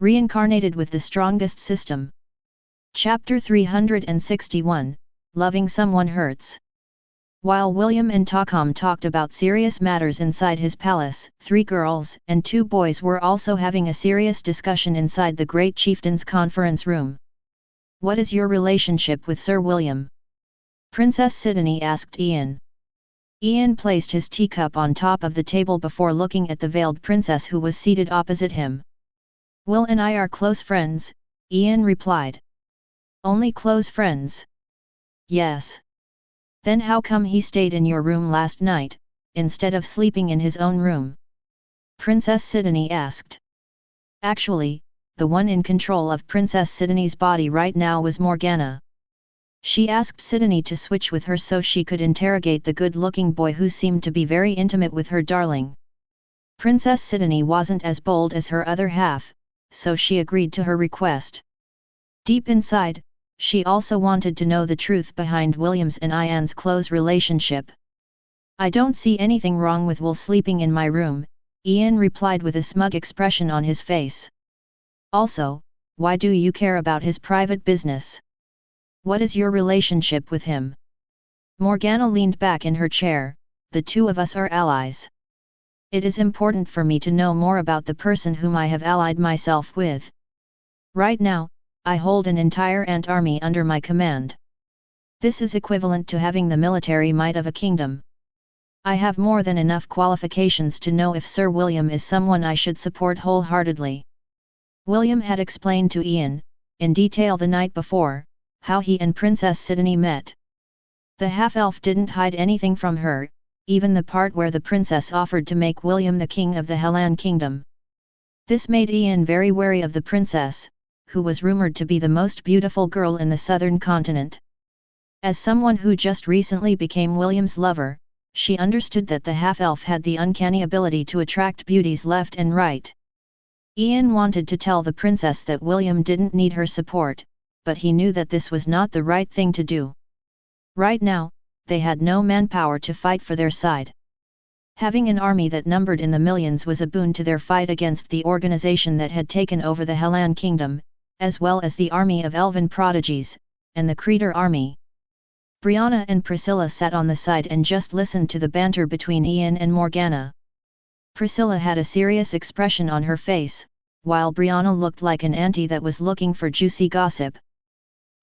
Reincarnated with the strongest system. Chapter 361, Loving Someone Hurts. While William and Tacom talked about serious matters inside his palace, 3 girls and 2 boys were also having a serious discussion inside the Great Chieftain's conference room. "What is your relationship with Sir William?" Princess Sidney asked Ian. Ian placed his teacup on top of the table before looking at the veiled princess who was seated opposite him. "Will and I are close friends," Ian replied. "Only close friends?" "Yes." "Then how come he stayed in your room last night, instead of sleeping in his own room?" Princess Sidney asked. Actually, the one in control of Princess Sidney's body right now was Morgana. She asked Sidney to switch with her so she could interrogate the good-looking boy who seemed to be very intimate with her darling. Princess Sidney wasn't as bold as her other half, so she agreed to her request. Deep inside, she also wanted to know the truth behind William's and Ian's close relationship. "I don't see anything wrong with Will sleeping in my room," Ian replied with a smug expression on his face. "Also, why do you care about his private business? What is your relationship with him?" Morgana leaned back in her chair. "The two of us are allies. It is important for me to know more about the person whom I have allied myself with. Right now, I hold an entire ant army under my command. This is equivalent to having the military might of a kingdom. I have more than enough qualifications to know if Sir William is someone I should support wholeheartedly." William had explained to Ian, in detail the night before, how he and Princess Sidney met. The half-elf didn't hide anything from her, even the part where the princess offered to make William the king of the Hellan kingdom. This made Ian very wary of the princess, who was rumored to be the most beautiful girl in the southern continent. As someone who just recently became William's lover, she understood that the half-elf had the uncanny ability to attract beauties left and right. Ian wanted to tell the princess that William didn't need her support, but he knew that this was not the right thing to do. Right now, they had no manpower to fight for their side. Having an army that numbered in the millions was a boon to their fight against the organization that had taken over the Hellan kingdom, as well as the army of elven prodigies, and the Creator army. Brianna and Priscilla sat on the side and just listened to the banter between Ian and Morgana. Priscilla had a serious expression on her face, while Brianna looked like an auntie that was looking for juicy gossip.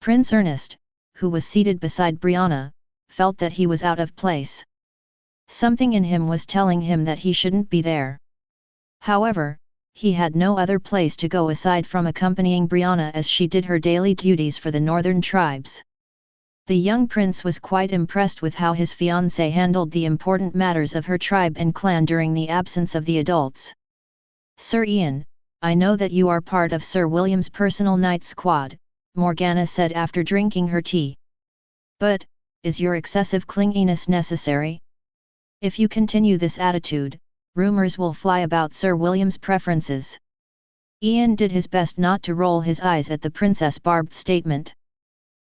Prince Ernest, who was seated beside Brianna, felt that he was out of place. Something in him was telling him that he shouldn't be there. However, he had no other place to go aside from accompanying Brianna as she did her daily duties for the northern tribes. The young prince was quite impressed with how his fiancée handled the important matters of her tribe and clan during the absence of the adults. "Sir Ian, I know that you are part of Sir William's personal night squad," Morgana said after drinking her tea. "But, is your excessive clinginess necessary? If you continue this attitude, rumors will fly about Sir William's preferences." Ian did his best not to roll his eyes at the princess' barbed statement.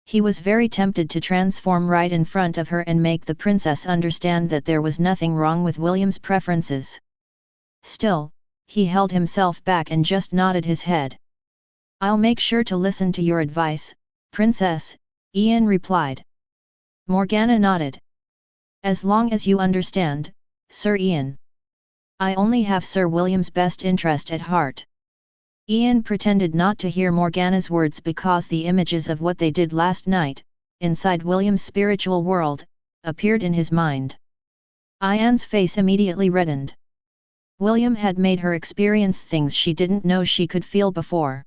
He was very tempted to transform right in front of her and make the princess understand that there was nothing wrong with William's preferences. Still, he held himself back and just nodded his head. "I'll make sure to listen to your advice, Princess," Ian replied. Morgana nodded. "As long as you understand, Sir Ian. I only have Sir William's best interest at heart." Ian pretended not to hear Morgana's words because the images of what they did last night, inside William's spiritual world, appeared in his mind. Ian's face immediately reddened. William had made her experience things she didn't know she could feel before.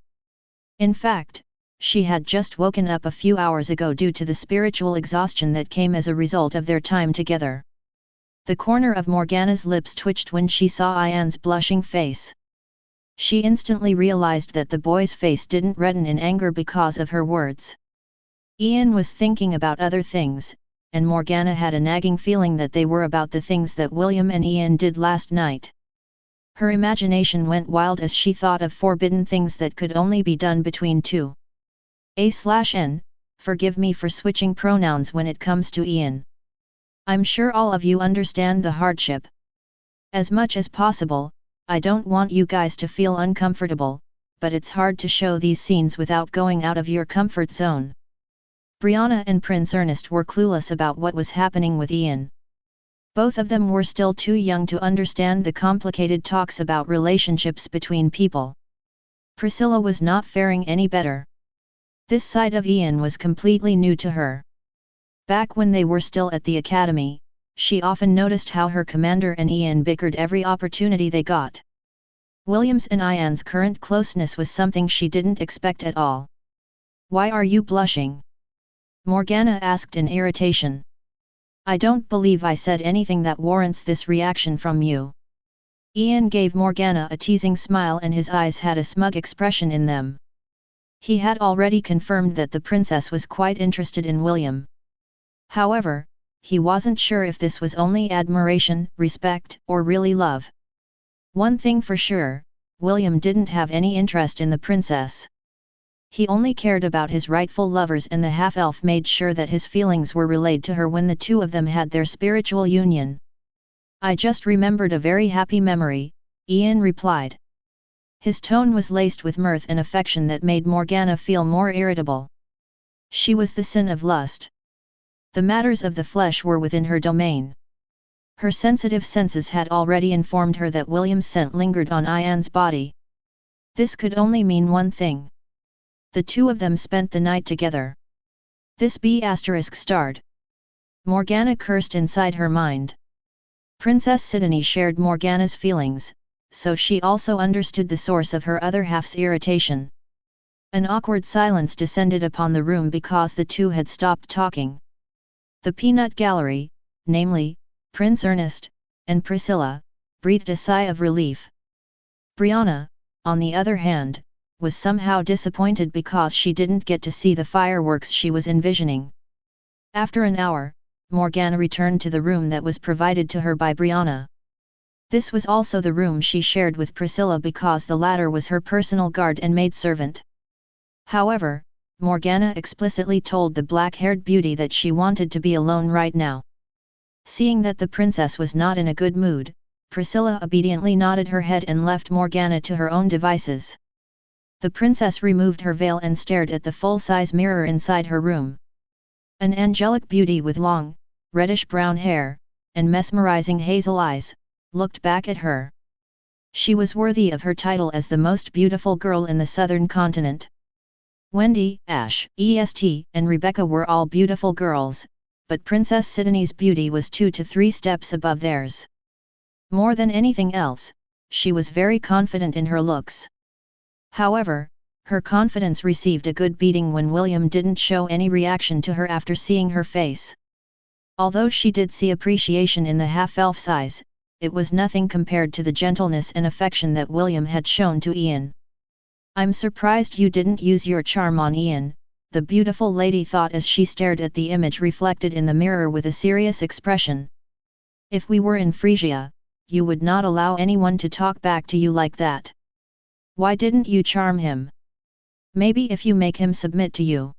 In fact, she had just woken up a few hours ago due to the spiritual exhaustion that came as a result of their time together. The corner of Morgana's lips twitched when she saw Ian's blushing face. She instantly realized that the boy's face didn't redden in anger because of her words. Ian was thinking about other things, and Morgana had a nagging feeling that they were about the things that William and Ian did last night. Her imagination went wild as she thought of forbidden things that could only be done between two. A/N, forgive me for switching pronouns when it comes to Ian. I'm sure all of you understand the hardship. As much as possible, I don't want you guys to feel uncomfortable, but it's hard to show these scenes without going out of your comfort zone. Brianna and Prince Ernest were clueless about what was happening with Ian. Both of them were still too young to understand the complicated talks about relationships between people. Priscilla was not faring any better. This side of Ian was completely new to her. Back when they were still at the academy, she often noticed how her commander and Ian bickered every opportunity they got. William's and Ian's current closeness was something she didn't expect at all. "Why are you blushing?" Morgana asked in irritation. "I don't believe I said anything that warrants this reaction from you." Ian gave Morgana a teasing smile and his eyes had a smug expression in them. He had already confirmed that the princess was quite interested in William. However, he wasn't sure if this was only admiration, respect, or really love. One thing for sure, William didn't have any interest in the princess. He only cared about his rightful lovers, and the half-elf made sure that his feelings were relayed to her when the two of them had their spiritual union. "I just remembered a very happy memory," Ian replied. His tone was laced with mirth and affection that made Morgana feel more irritable. She was the sin of lust. The matters of the flesh were within her domain. Her sensitive senses had already informed her that William's scent lingered on Ian's body. This could only mean one thing. The two of them spent the night together. This ****. Morgana cursed inside her mind. Princess Sidney shared Morgana's feelings, so she also understood the source of her other half's irritation. An awkward silence descended upon the room because the two had stopped talking. The peanut gallery, namely, Prince Ernest, and Priscilla, breathed a sigh of relief. Brianna, on the other hand, was somehow disappointed because she didn't get to see the fireworks she was envisioning. After an hour, Morgana returned to the room that was provided to her by Brianna. This was also the room she shared with Priscilla because the latter was her personal guard and maidservant. However, Morgana explicitly told the black-haired beauty that she wanted to be alone right now. Seeing that the princess was not in a good mood, Priscilla obediently nodded her head and left Morgana to her own devices. The princess removed her veil and stared at the full-size mirror inside her room. An angelic beauty with long, reddish-brown hair, and mesmerizing hazel eyes, looked back at her. She was worthy of her title as the most beautiful girl in the southern continent. Wendy, Ash, Est, and Rebecca were all beautiful girls, but Princess Sidney's beauty was 2 to 3 steps above theirs. More than anything else, she was very confident in her looks. However, her confidence received a good beating when William didn't show any reaction to her after seeing her face. Although she did see appreciation in the half-elf's eyes, it was nothing compared to the gentleness and affection that William had shown to Ian. "I'm surprised you didn't use your charm on Ian," the beautiful lady thought as she stared at the image reflected in the mirror with a serious expression. "If we were in Frisia, you would not allow anyone to talk back to you like that. Why didn't you charm him? Maybe if you make him submit to you."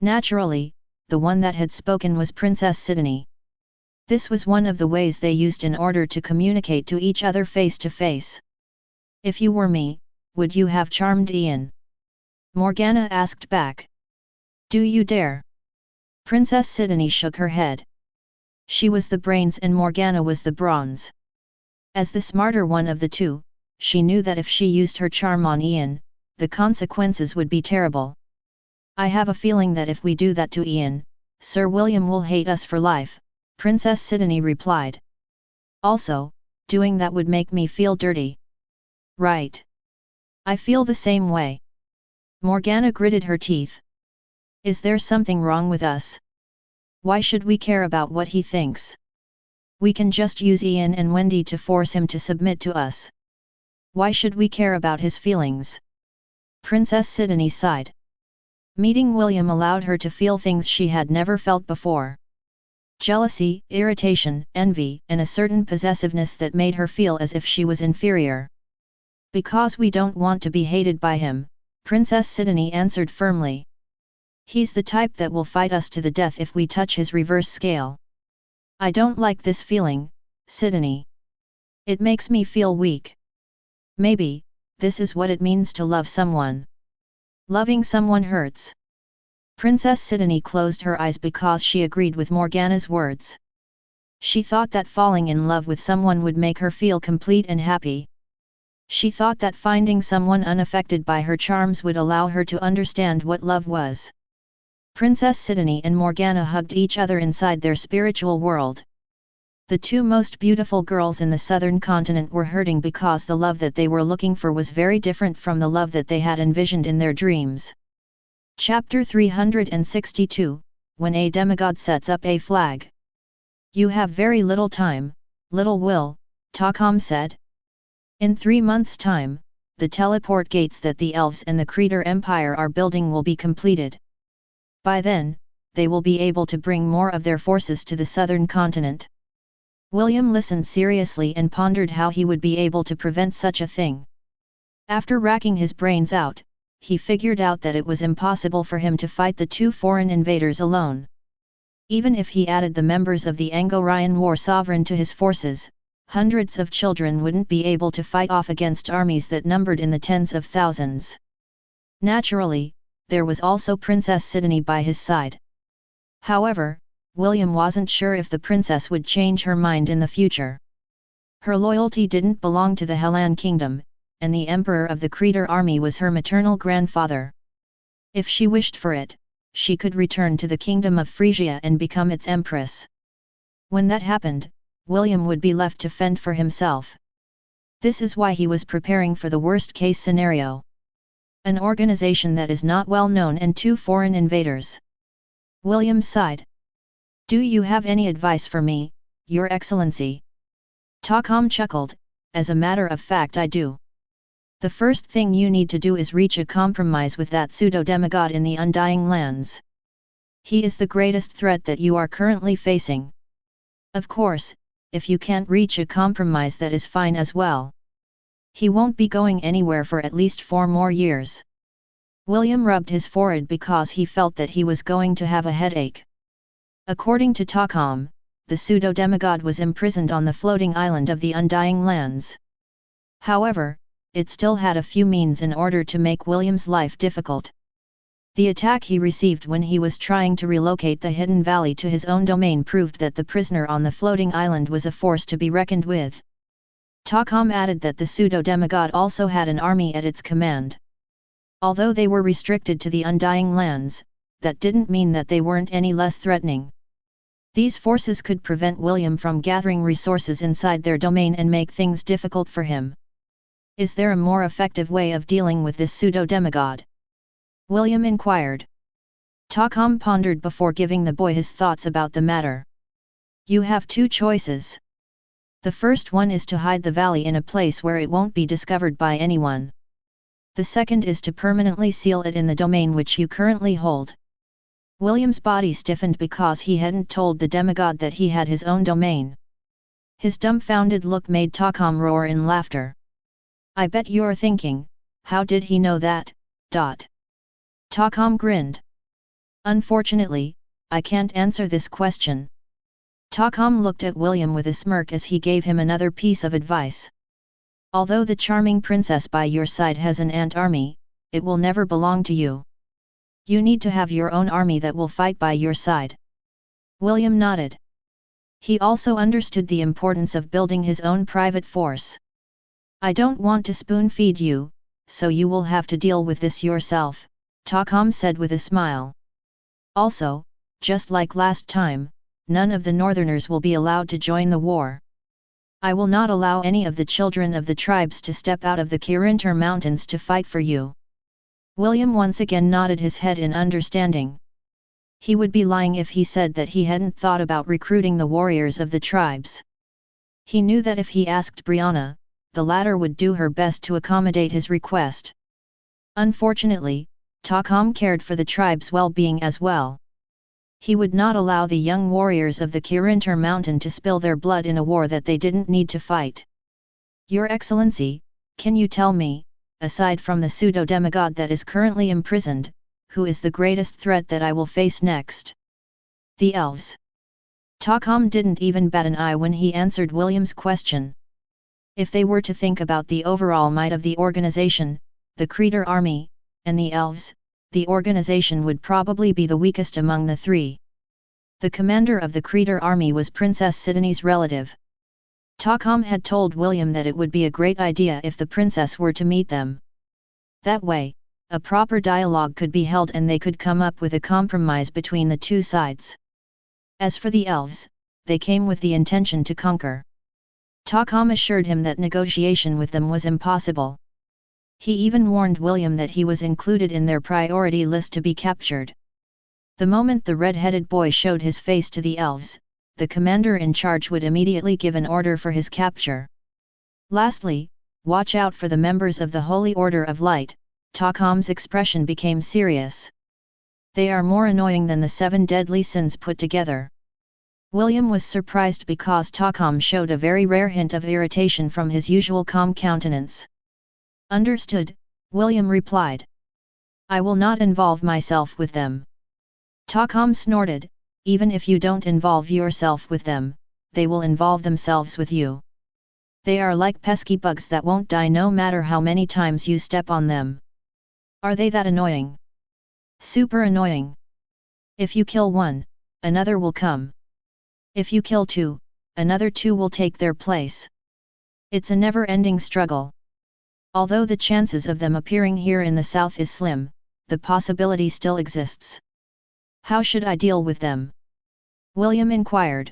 Naturally, the one that had spoken was Princess Sidney. This was one of the ways they used in order to communicate to each other face to face. "If you were me, would you have charmed Ian?" Morgana asked back. "Do you dare?" Princess Sidney shook her head. She was the brains and Morgana was the bronze. As the smarter one of the two, she knew that if she used her charm on Ian, the consequences would be terrible. "I have a feeling that if we do that to Ian, Sir William will hate us for life," Princess Sidney replied. "Also, doing that would make me feel dirty." "Right. I feel the same way." Morgana gritted her teeth. "Is there something wrong with us? Why should we care about what he thinks? We can just use Ian and Wendy to force him to submit to us. Why should we care about his feelings?" Princess Sidney sighed. Meeting William allowed her to feel things she had never felt before. Jealousy, irritation, envy, and a certain possessiveness that made her feel as if she was inferior. "Because we don't want to be hated by him," Princess Sidney answered firmly. "He's the type that will fight us to the death if we touch his reverse scale. I don't like this feeling, Sidney. It makes me feel weak. Maybe, this is what it means to love someone. Loving someone hurts. Princess Sidney closed her eyes because she agreed with Morgana's words. She thought that falling in love with someone would make her feel complete and happy. She thought that finding someone unaffected by her charms would allow her to understand what love was. Princess Sidney and Morgana hugged each other inside their spiritual world. The two most beautiful girls in the southern continent were hurting because the love that they were looking for was very different from the love that they had envisioned in their dreams. Chapter 362, When a Demigod Sets Up a Flag. You have very little time, little will, Tacom said. In 3 months' time, the teleport gates that the elves and the Creator Empire are building will be completed. By then, they will be able to bring more of their forces to the southern continent. William listened seriously and pondered how he would be able to prevent such a thing. After racking his brains out, he figured out that it was impossible for him to fight the 2 foreign invaders alone. Even if he added the members of the Angorian war sovereign to his forces, hundreds of children wouldn't be able to fight off against armies that numbered in the tens of thousands. Naturally, there was also Princess Sidney by his side. However, William wasn't sure if the princess would change her mind in the future. Her loyalty didn't belong to the Hellan kingdom, and the emperor of the Creator army was her maternal grandfather. If she wished for it, she could return to the kingdom of Frisia and become its empress. When that happened, William would be left to fend for himself. This is why he was preparing for the worst-case scenario. An organization that is not well known and 2 foreign invaders. William sighed. Do you have any advice for me, Your Excellency? Tacom chuckled, as a matter of fact I do. The first thing you need to do is reach a compromise with that pseudo-demigod in the Undying Lands. He is the greatest threat that you are currently facing. Of course, if you can't reach a compromise, that is fine as well. He won't be going anywhere for at least 4 more years. William rubbed his forehead because he felt that he was going to have a headache. According to Tacom, the pseudo-demigod was imprisoned on the floating island of the Undying Lands. However, it still had a few means in order to make William's life difficult. The attack he received when he was trying to relocate the Hidden Valley to his own domain proved that the prisoner on the floating island was a force to be reckoned with. Tacom added that the pseudo-demigod also had an army at its command. Although they were restricted to the Undying Lands, that didn't mean that they weren't any less threatening. These forces could prevent William from gathering resources inside their domain and make things difficult for him. Is there a more effective way of dealing with this pseudo-demigod? William inquired. Tacom pondered before giving the boy his thoughts about the matter. You have 2 choices. The first one is to hide the valley in a place where it won't be discovered by anyone. The second is to permanently seal it in the domain which you currently hold. William's body stiffened because he hadn't told the demigod that he had his own domain. His dumbfounded look made Tacom roar in laughter. I bet you're thinking, how did he know that? Tacom grinned. Unfortunately, I can't answer this question. Tacom looked at William with a smirk as he gave him another piece of advice. Although the charming princess by your side has an ant army, it will never belong to you. You need to have your own army that will fight by your side. William nodded. He also understood the importance of building his own private force. I don't want to spoon-feed you, so you will have to deal with this yourself, Tacom said with a smile. Also, just like last time, none of the northerners will be allowed to join the war. I will not allow any of the children of the tribes to step out of the Kirinter Mountains to fight for you. William once again nodded his head in understanding. He would be lying if he said that he hadn't thought about recruiting the warriors of the tribes. He knew that if he asked Brianna, the latter would do her best to accommodate his request. Unfortunately, Tacom cared for the tribe's well-being as well. He would not allow the young warriors of the Kirinter Mountain to spill their blood in a war that they didn't need to fight. Your Excellency, can you tell me, aside from the pseudo-demigod that is currently imprisoned, who is the greatest threat that I will face next? The elves. Tacom didn't even bat an eye when he answered William's question. If they were to think about the overall might of the organization, the Creator army, and the elves, the organization would probably be the weakest among the three. The commander of the Creator army was Princess Sidney's relative. Tacom had told William that it would be a great idea if the princess were to meet them. That way, a proper dialogue could be held and they could come up with a compromise between the two sides. As for the elves, they came with the intention to conquer. Tacom assured him that negotiation with them was impossible. He even warned William that he was included in their priority list to be captured. The moment the red-headed boy showed his face to the elves, the commander in charge would immediately give an order for his capture. Lastly, watch out for the members of the Holy Order of Light. Tacom's expression became serious. They are more annoying than the 7 deadly sins put together. William was surprised because Tacom showed a very rare hint of irritation from his usual calm countenance. Understood, William replied. I will not involve myself with them. Tacom snorted, even if you don't involve yourself with them, they will involve themselves with you. They are like pesky bugs that won't die no matter how many times you step on them. Are they that annoying? Super annoying. If you kill one, another will come. If you kill 2, another 2 will take their place. It's a never-ending struggle. Although the chances of them appearing here in the south is slim, the possibility still exists. How should I deal with them? William inquired.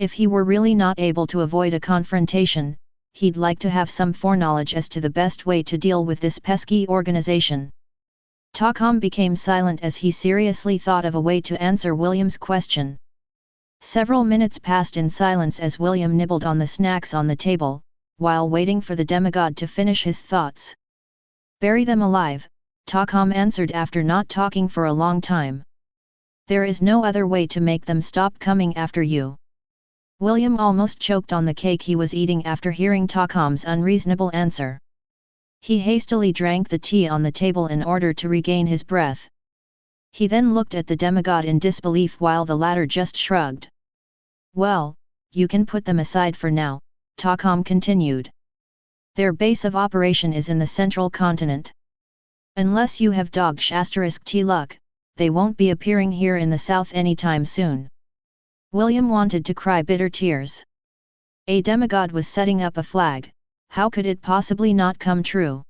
If he were really not able to avoid a confrontation, he'd like to have some foreknowledge as to the best way to deal with this pesky organization. Tacom became silent as he seriously thought of a way to answer William's question. Several minutes passed in silence as William nibbled on the snacks on the table, while waiting for the demigod to finish his thoughts. Bury them alive, Tacom answered after not talking for a long time. There is no other way to make them stop coming after you. William almost choked on the cake he was eating after hearing Tacom's unreasonable answer. He hastily drank the tea on the table in order to regain his breath. He then looked at the demigod in disbelief while the latter just shrugged. Well, you can put them aside for now, Tacom continued. Their base of operation is in the central continent. Unless you have *T luck, they won't be appearing here in the south anytime soon. William wanted to cry bitter tears. A demigod was setting up a flag, how could it possibly not come true?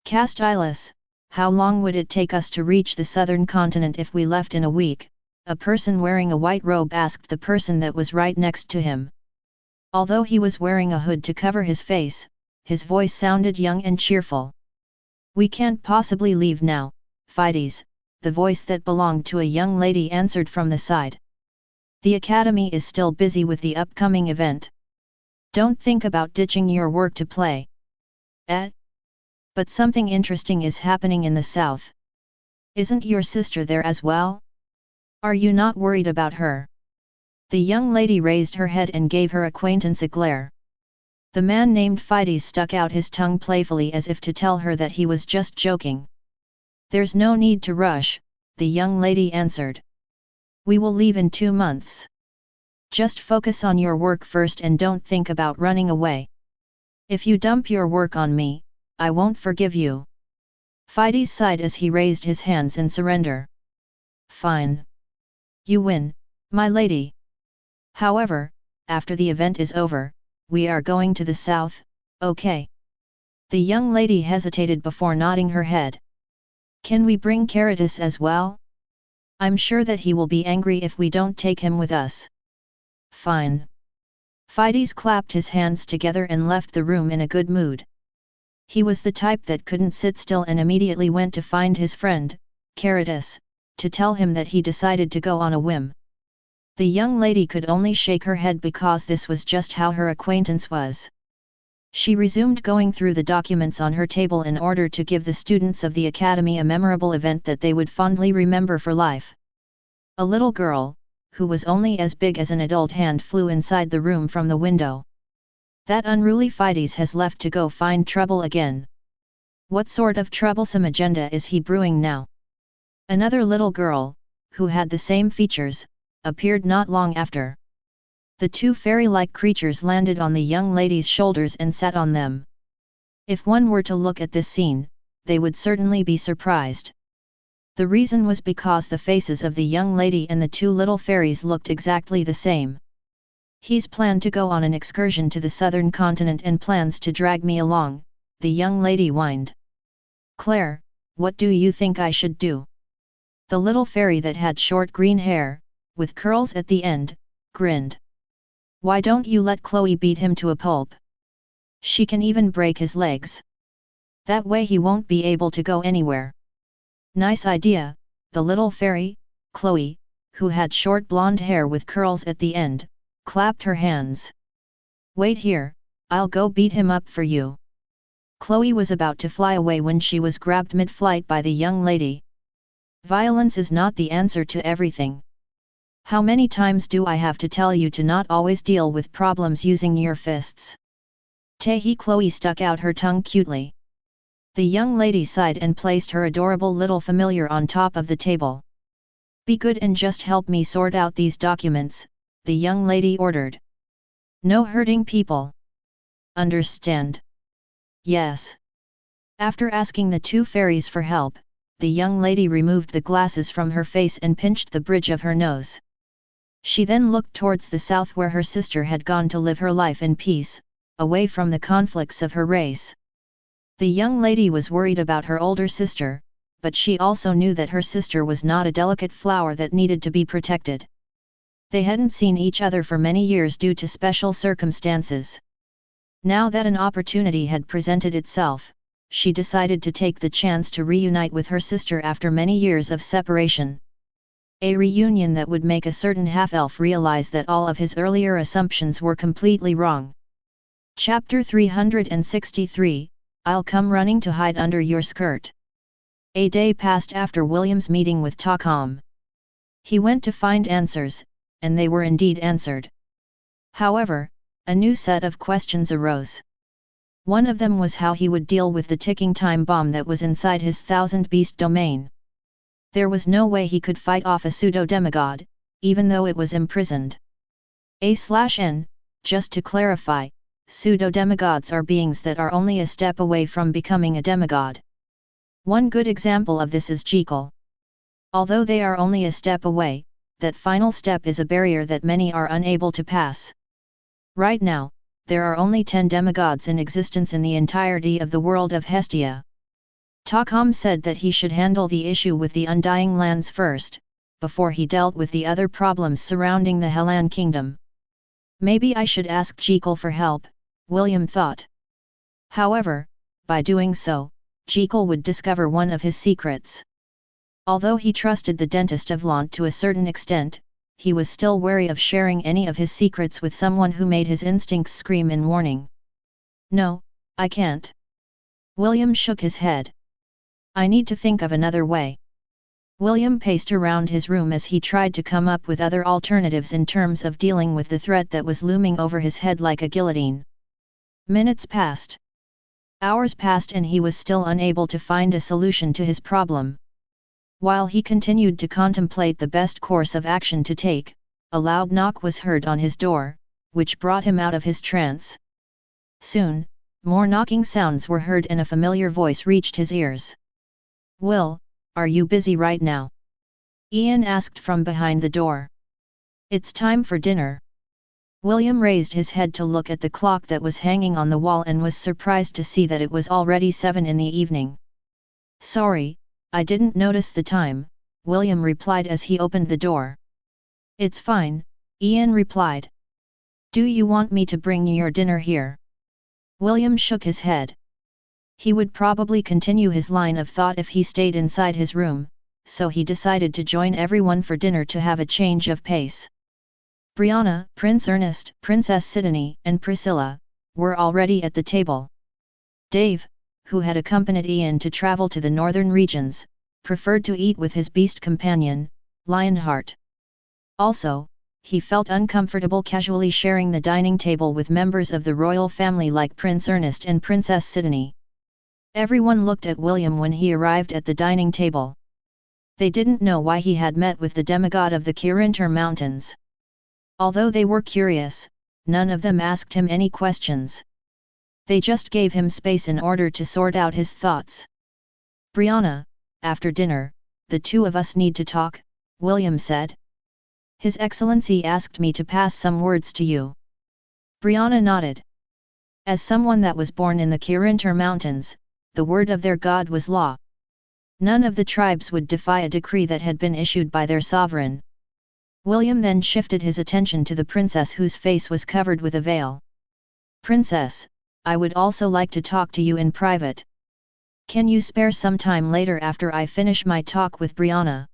Cast eyeless, how long would it take us to reach the southern continent if we left in a week? A person wearing a white robe asked the person that was right next to him. Although he was wearing a hood to cover his face, his voice sounded young and cheerful. We can't possibly leave now, Fides, the voice that belonged to a young lady answered from the side. The academy is still busy with the upcoming event. Don't think about ditching your work to play. But something interesting is happening in the south. Isn't your sister there as well? Are you not worried about her? The young lady raised her head and gave her acquaintance a glare. The man named Fides stuck out his tongue playfully as if to tell her that he was just joking. There's no need to rush, the young lady answered. We will leave in 2 months. Just focus on your work first and don't think about running away. If you dump your work on me, I won't forgive you. Fides sighed as he raised his hands in surrender. Fine. You win, my lady. However, after the event is over, we are going to the south, okay? The young lady hesitated before nodding her head. Can we bring Caritas as well? I'm sure that he will be angry if we don't take him with us. Fine. Fides clapped his hands together and left the room in a good mood. He was the type that couldn't sit still and immediately went to find his friend, Caritas, to tell him that he decided to go on a whim. The young lady could only shake her head because this was just how her acquaintance was. She resumed going through the documents on her table in order to give the students of the academy a memorable event that they would fondly remember for life. A little girl, who was only as big as an adult hand, flew inside the room from the window. That unruly Fides has left to go find trouble again. What sort of troublesome agenda is he brewing now? Another little girl, who had the same features, appeared not long after. The two fairy-like creatures landed on the young lady's shoulders and sat on them. If one were to look at this scene, they would certainly be surprised. The reason was because the faces of the young lady and the two little fairies looked exactly the same. "He's planned to go on an excursion to the southern continent and plans to drag me along," the young lady whined. "Claire, what do you think I should do?" The little fairy that had short green hair, with curls at the end, grinned. "Why don't you let Chloe beat him to a pulp? She can even break his legs. That way he won't be able to go anywhere." "Nice idea," the little fairy, Chloe, who had short blonde hair with curls at the end, clapped her hands. "Wait here, I'll go beat him up for you." Chloe was about to fly away when she was grabbed mid-flight by the young lady. "Violence is not the answer to everything. How many times do I have to tell you to not always deal with problems using your fists?" "Tehi." Chloe stuck out her tongue cutely. The young lady sighed and placed her adorable little familiar on top of the table. "Be good and just help me sort out these documents," the young lady ordered. "No hurting people. Understand?" "Yes." After asking the two fairies for help, the young lady removed the glasses from her face and pinched the bridge of her nose. She then looked towards the south where her sister had gone to live her life in peace, away from the conflicts of her race. The young lady was worried about her older sister, but she also knew that her sister was not a delicate flower that needed to be protected. They hadn't seen each other for many years due to special circumstances. Now that an opportunity had presented itself, she decided to take the chance to reunite with her sister after many years of separation. A reunion that would make a certain half-elf realize that all of his earlier assumptions were completely wrong. Chapter 363, I'll come running to hide under your skirt. A day passed after William's meeting with Tacom. He went to find answers, and they were indeed answered. However, a new set of questions arose. One of them was how he would deal with the ticking time bomb that was inside his thousand-beast domain. There was no way he could fight off a pseudo-demigod, even though it was imprisoned. A/N, just to clarify, pseudo-demigods are beings that are only a step away from becoming a demigod. One good example of this is Jekyll. Although they are only a step away, that final step is a barrier that many are unable to pass. Right now, there are only 10 demigods in existence in the entirety of the world of Hestia. Tacom said that he should handle the issue with the Undying Lands first, before he dealt with the other problems surrounding the Hellan kingdom. Maybe I should ask Jekyll for help, William thought. However, by doing so, Jekyll would discover one of his secrets. Although he trusted the dentist Avalon to a certain extent, he was still wary of sharing any of his secrets with someone who made his instincts scream in warning. "No, I can't." William shook his head. "I need to think of another way." William paced around his room as he tried to come up with other alternatives in terms of dealing with the threat that was looming over his head like a guillotine. Minutes passed. Hours passed and he was still unable to find a solution to his problem. While he continued to contemplate the best course of action to take, a loud knock was heard on his door, which brought him out of his trance. Soon, more knocking sounds were heard and a familiar voice reached his ears. "Will, are you busy right now?" Ian asked from behind the door. "It's time for dinner." William raised his head to look at the clock that was hanging on the wall and was surprised to see that it was already 7 in the evening. "Sorry, I didn't notice the time," William replied as he opened the door. "It's fine," Ian replied. "Do you want me to bring you your dinner here?" William shook his head. He would probably continue his line of thought if he stayed inside his room, so he decided to join everyone for dinner to have a change of pace. Brianna, Prince Ernest, Princess Sidney, and Priscilla were already at the table. Dave, who had accompanied Ian to travel to the northern regions, preferred to eat with his beast companion, Lionheart. Also, he felt uncomfortable casually sharing the dining table with members of the royal family like Prince Ernest and Princess Sidney. Everyone looked at William when he arrived at the dining table. They didn't know why he had met with the demigod of the Kirinter Mountains. Although they were curious, none of them asked him any questions. They just gave him space in order to sort out his thoughts. "Brianna, after dinner, the two of us need to talk," William said. "His Excellency asked me to pass some words to you." Brianna nodded. As someone that was born in the Kirinter Mountains, the word of their god was law. None of the tribes would defy a decree that had been issued by their sovereign. William then shifted his attention to the princess whose face was covered with a veil. "Princess, I would also like to talk to you in private. Can you spare some time later after I finish my talk with Brianna?"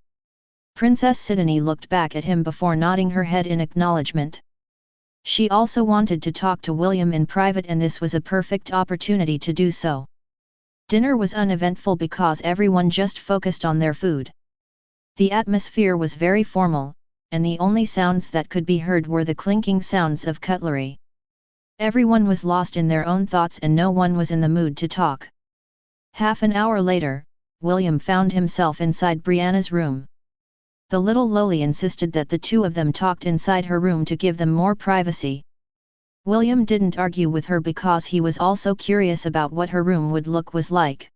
Princess Sidney looked back at him before nodding her head in acknowledgement. She also wanted to talk to William in private, and this was a perfect opportunity to do so. Dinner was uneventful because everyone just focused on their food. The atmosphere was very formal, and the only sounds that could be heard were the clinking sounds of cutlery. Everyone was lost in their own thoughts and no one was in the mood to talk. Half an hour later, William found himself inside Brianna's room. The little lowly insisted that the two of them talked inside her room to give them more privacy. William didn't argue with her because he was also curious about what her room would look like.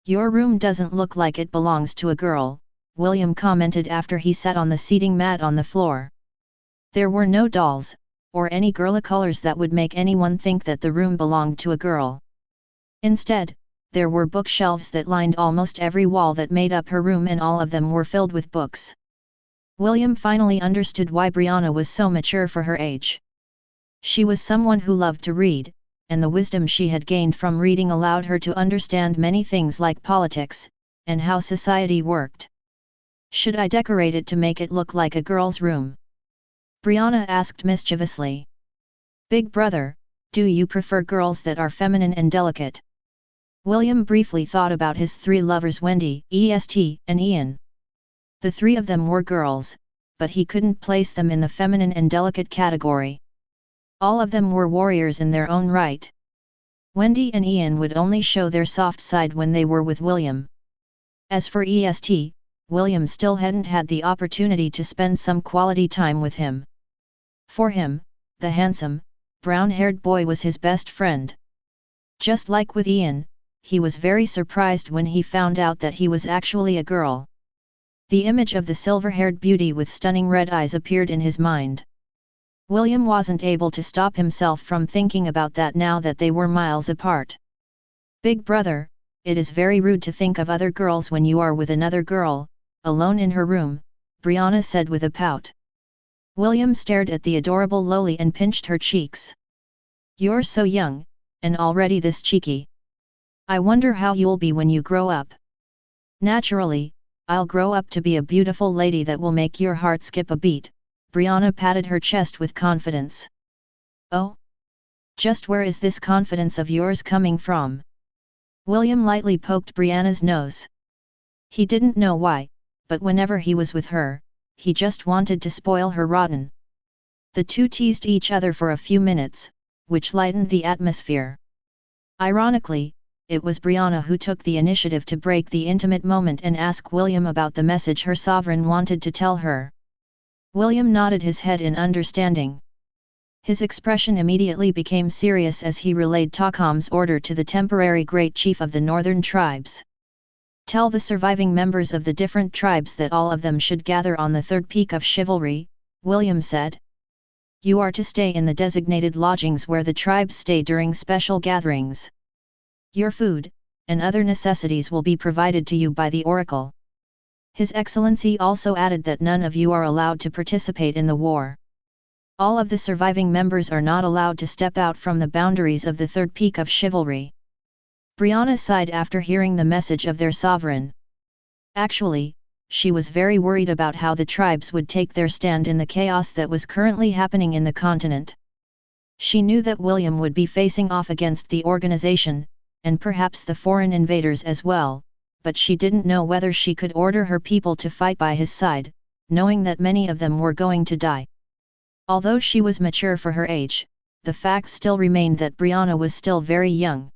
"Your room doesn't look like it belongs to a girl," William commented after he sat on the seating mat on the floor. There were no dolls, or any girly colors that would make anyone think that the room belonged to a girl. Instead, there were bookshelves that lined almost every wall that made up her room, and all of them were filled with books. William finally understood why Brianna was so mature for her age. She was someone who loved to read, and the wisdom she had gained from reading allowed her to understand many things like politics, and how society worked. "Should I decorate it to make it look like a girl's room?" Brianna asked mischievously. "Big brother, do you prefer girls that are feminine and delicate?" William briefly thought about his three lovers, Wendy, Est, and Ian. The three of them were girls, but he couldn't place them in the feminine and delicate category. All of them were warriors in their own right. Wendy and Ian would only show their soft side when they were with William. As for Est, William still hadn't had the opportunity to spend some quality time with him. For him, the handsome, brown-haired boy was his best friend. Just like with Ian, he was very surprised when he found out that he was actually a girl. The image of the silver-haired beauty with stunning red eyes appeared in his mind. William wasn't able to stop himself from thinking about that now that they were miles apart. "Big brother, it is very rude to think of other girls when you are with another girl, alone in her room," Brianna said with a pout. William stared at the adorable lowly and pinched her cheeks. "You're so young, and already this cheeky. I wonder how you'll be when you grow up." "Naturally, I'll grow up to be a beautiful lady that will make your heart skip a beat," Brianna patted her chest with confidence. "Oh? Just where is this confidence of yours coming from?" William lightly poked Brianna's nose. He didn't know why, but whenever he was with her, he just wanted to spoil her rotten. The two teased each other for a few minutes, which lightened the atmosphere. Ironically, it was Brianna who took the initiative to break the intimate moment and ask William about the message her sovereign wanted to tell her. William nodded his head in understanding. His expression immediately became serious as he relayed Tacom's order to the temporary Great Chief of the Northern Tribes. "Tell the surviving members of the different tribes that all of them should gather on the third peak of chivalry," William said. "You are to stay in the designated lodgings where the tribes stay during special gatherings. Your food, and other necessities will be provided to you by the Oracle. His Excellency also added that none of you are allowed to participate in the war. All of the surviving members are not allowed to step out from the boundaries of the third peak of chivalry." Brianna sighed after hearing the message of their sovereign. Actually, she was very worried about how the tribes would take their stand in the chaos that was currently happening in the continent. She knew that William would be facing off against the organization, and perhaps the foreign invaders as well, but she didn't know whether she could order her people to fight by his side, knowing that many of them were going to die. Although she was mature for her age, the fact still remained that Brianna was still very young.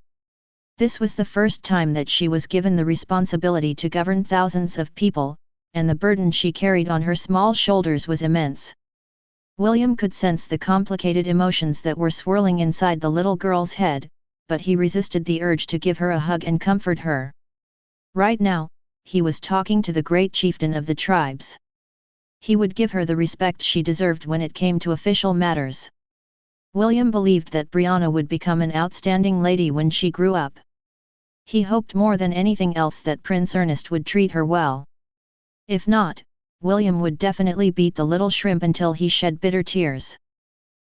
This was the first time that she was given the responsibility to govern thousands of people, and the burden she carried on her small shoulders was immense. William could sense the complicated emotions that were swirling inside the little girl's head, but he resisted the urge to give her a hug and comfort her. Right now, he was talking to the great chieftain of the tribes. He would give her the respect she deserved when it came to official matters. William believed that Brianna would become an outstanding lady when she grew up. He hoped more than anything else that Prince Ernest would treat her well. If not, William would definitely beat the little shrimp until he shed bitter tears.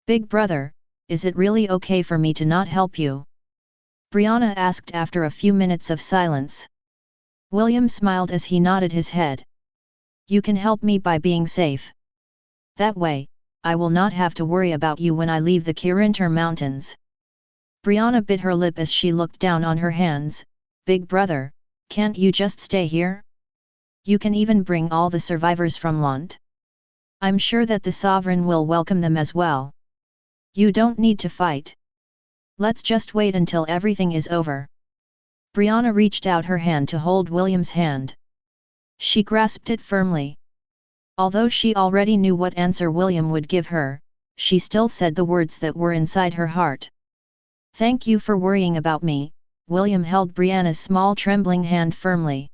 "Big brother, is it really okay for me to not help you?" Brianna asked after a few minutes of silence. William smiled as he nodded his head. "You can help me by being safe. That way, I will not have to worry about you when I leave the Kirinter Mountains." Brianna bit her lip as she looked down on her hands. "Big brother, can't you just stay here? You can even bring all the survivors from Lant. I'm sure that the sovereign will welcome them as well. You don't need to fight. Let's just wait until everything is over." Brianna reached out her hand to hold William's hand. She grasped it firmly. Although she already knew what answer William would give her, she still said the words that were inside her heart. "Thank you for worrying about me." William held Brianna's small trembling hand firmly.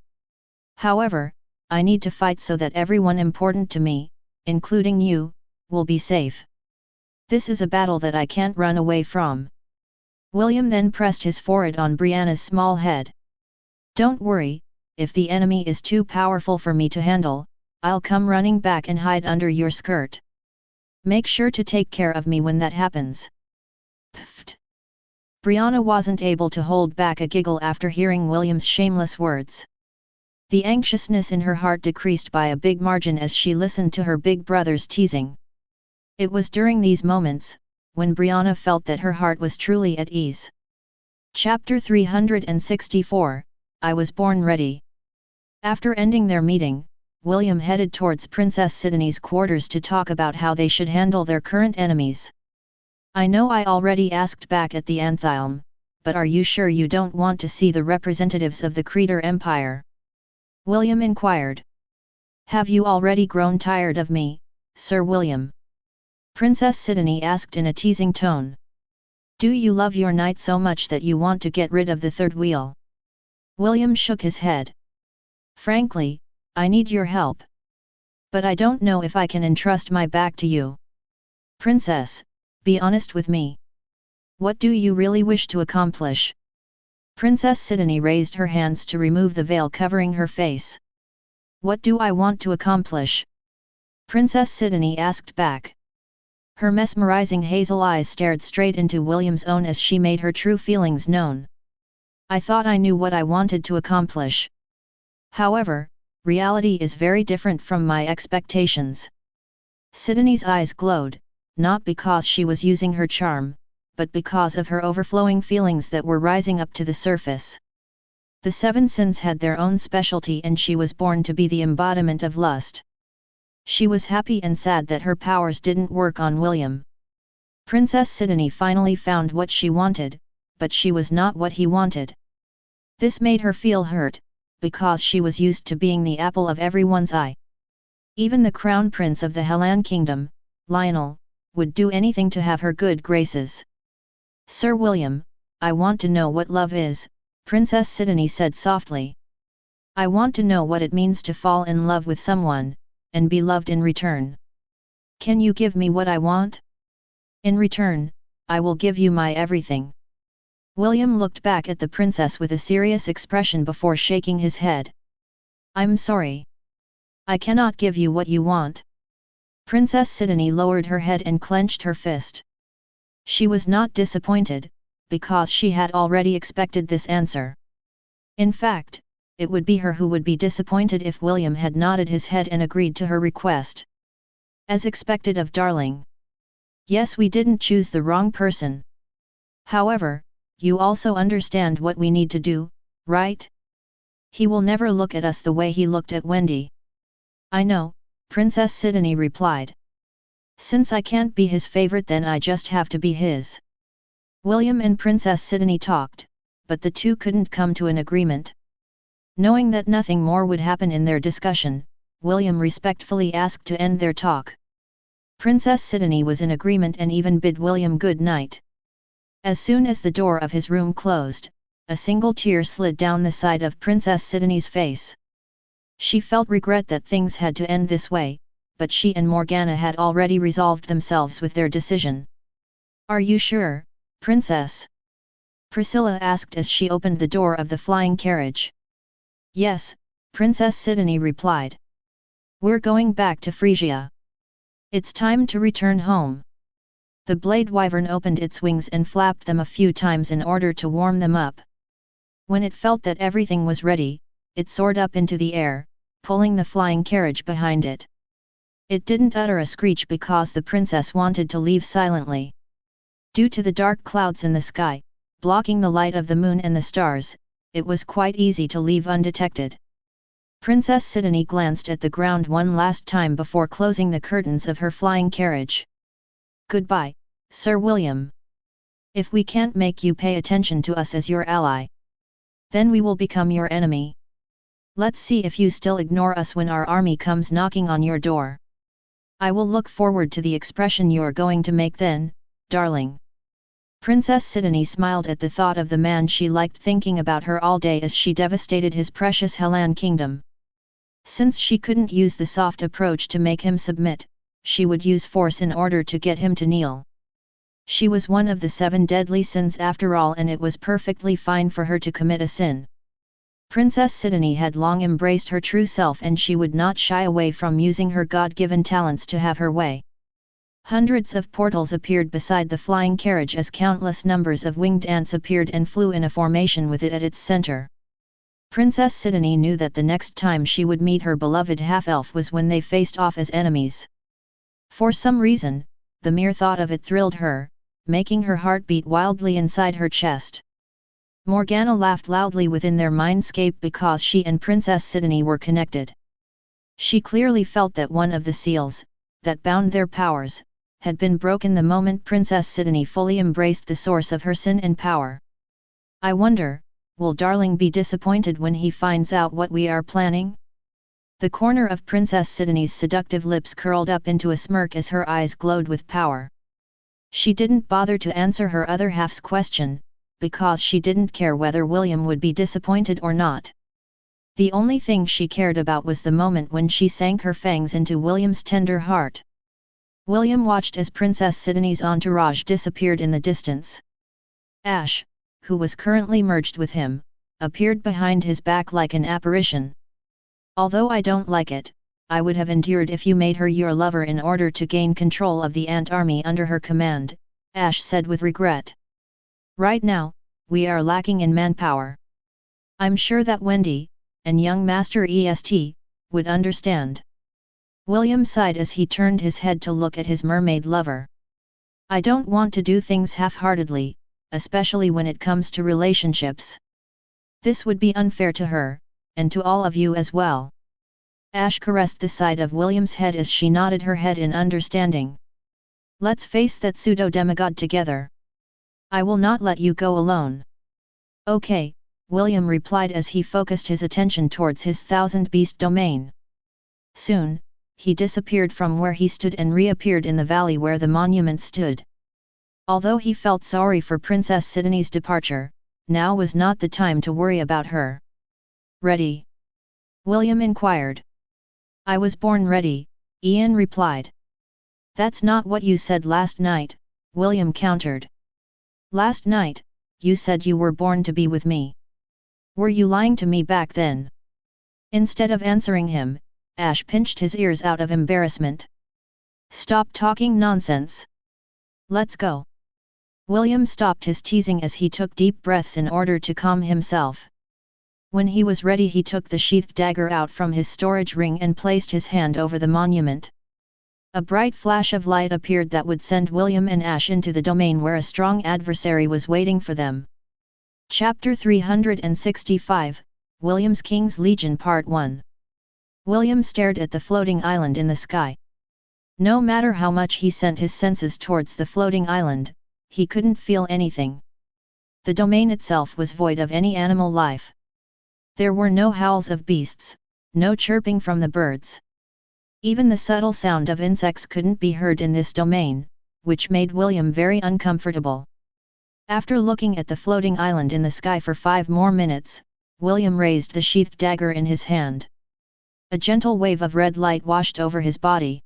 "However, I need to fight so that everyone important to me, including you, will be safe. This is a battle that I can't run away from." William then pressed his forehead on Brianna's small head. "Don't worry, if the enemy is too powerful for me to handle, I'll come running back and hide under your skirt. Make sure to take care of me when that happens." Pfft. Brianna wasn't able to hold back a giggle after hearing William's shameless words. The anxiousness in her heart decreased by a big margin as she listened to her big brother's teasing. It was during these moments, when Brianna felt that her heart was truly at ease. Chapter 364, I Was Born Ready. After ending their meeting, William headed towards Princess Sidney's quarters to talk about how they should handle their current enemies. "I know I already asked back at the Anthium, but are you sure you don't want to see the representatives of the Creator Empire?" William inquired. "Have you already grown tired of me, Sir William?" Princess Sidney asked in a teasing tone. "Do you love your knight so much that you want to get rid of the third wheel?" William shook his head. "Frankly, I need your help. But I don't know if I can entrust my back to you. Princess, be honest with me. What do you really wish to accomplish?" Princess Sidney raised her hands to remove the veil covering her face. "What do I want to accomplish?" Princess Sidney asked back. Her mesmerizing hazel eyes stared straight into William's own as she made her true feelings known. "I thought I knew what I wanted to accomplish. However, reality is very different from my expectations." Sidney's eyes glowed, not because she was using her charm, but because of her overflowing feelings that were rising up to the surface. The seven sins had their own specialty and she was born to be the embodiment of lust. She was happy and sad that her powers didn't work on William. Princess Sidney finally found what she wanted, but she was not what he wanted. This made her feel hurt, because she was used to being the apple of everyone's eye. Even the crown prince of the Helan kingdom, Lionel, would do anything to have her good graces. "Sir William, I want to know what love is," Princess Sidney said softly. "I want to know what it means to fall in love with someone, and be loved in return. Can you give me what I want? In return, I will give you my everything." William looked back at the princess with a serious expression before shaking his head. "I'm sorry. I cannot give you what you want." Princess Sidney lowered her head and clenched her fist. She was not disappointed, because she had already expected this answer. In fact, it would be her who would be disappointed if William had nodded his head and agreed to her request. "As expected of darling. Yes, we didn't choose the wrong person. However, you also understand what we need to do, right? He will never look at us the way he looked at Wendy." "I know," Princess Sidney replied. "Since I can't be his favorite, then I just have to be his." William and Princess Sidney talked, but the two couldn't come to an agreement. Knowing that nothing more would happen in their discussion, William respectfully asked to end their talk. Princess Sidney was in agreement and even bid William good night. As soon as the door of his room closed, a single tear slid down the side of Princess Sidney's face. She felt regret that things had to end this way, but she and Morgana had already resolved themselves with their decision. "Are you sure, Princess?" Priscilla asked as she opened the door of the flying carriage. "Yes," Princess Sidney replied. "We're going back to Frisia. It's time to return home." The blade wyvern opened its wings and flapped them a few times in order to warm them up. When it felt that everything was ready, it soared up into the air, pulling the flying carriage behind it. It didn't utter a screech because the princess wanted to leave silently. Due to the dark clouds in the sky, blocking the light of the moon and the stars, it was quite easy to leave undetected. Princess Sidney glanced at the ground one last time before closing the curtains of her flying carriage. "Goodbye, Sir William. If we can't make you pay attention to us as your ally, then we will become your enemy. Let's see if you still ignore us when our army comes knocking on your door. I will look forward to the expression you're going to make then, darling." Princess Sidney smiled at the thought of the man she liked thinking about her all day as she devastated his precious Helan kingdom. Since she couldn't use the soft approach to make him submit, she would use force in order to get him to kneel. She was one of the 7 deadly sins after all, and it was perfectly fine for her to commit a sin. Princess Sidney had long embraced her true self, and she would not shy away from using her God-given talents to have her way. Hundreds of portals appeared beside the flying carriage as countless numbers of winged ants appeared and flew in a formation with it at its center. Princess Sidney knew that the next time she would meet her beloved half-elf was when they faced off as enemies. For some reason, the mere thought of it thrilled her, making her heart beat wildly inside her chest. Morgana laughed loudly within their mindscape because she and Princess Sidney were connected. She clearly felt that one of the seals, that bound their powers, had been broken the moment Princess Sidney fully embraced the source of her sin and power. "I wonder, will darling be disappointed when he finds out what we are planning?" The corner of Princess Sidney's seductive lips curled up into a smirk as her eyes glowed with power. She didn't bother to answer her other half's question, because she didn't care whether William would be disappointed or not. The only thing she cared about was the moment when she sank her fangs into William's tender heart. William watched as Princess Sidney's entourage disappeared in the distance. Ash, who was currently merged with him, appeared behind his back like an apparition. "Although I don't like it, I would have endured if you made her your lover in order to gain control of the ant army under her command," Ash said with regret. "Right now, we are lacking in manpower. I'm sure that Wendy, and young Master Est, would understand." William sighed as he turned his head to look at his mermaid lover. "I don't want to do things half-heartedly, especially when it comes to relationships. This would be unfair to her, and to all of you as well." Ash caressed the side of William's head as she nodded her head in understanding. "Let's face that pseudo-demigod together. I will not let you go alone." "Okay," William replied as he focused his attention towards his 1000-beast domain. Soon, he disappeared from where he stood and reappeared in the valley where the monument stood. Although he felt sorry for Princess Sidney's departure, now was not the time to worry about her. "Ready?" William inquired. "I was born ready," Ian replied. "That's not what you said last night," William countered. "Last night, you said you were born to be with me. Were you lying to me back then?" Instead of answering him, Ash pinched his ears out of embarrassment. "Stop talking nonsense. Let's go." William stopped his teasing as he took deep breaths in order to calm himself. When he was ready, he took the sheathed dagger out from his storage ring and placed his hand over the monument. A bright flash of light appeared that would send William and Ash into the domain where a strong adversary was waiting for them. Chapter 365, William's King's Legion Part 1. William stared at the floating island in the sky. No matter how much he sent his senses towards the floating island, he couldn't feel anything. The domain itself was void of any animal life. There were no howls of beasts, no chirping from the birds. Even the subtle sound of insects couldn't be heard in this domain, which made William very uncomfortable. After looking at the floating island in the sky for 5 more minutes, William raised the sheathed dagger in his hand. A gentle wave of red light washed over his body.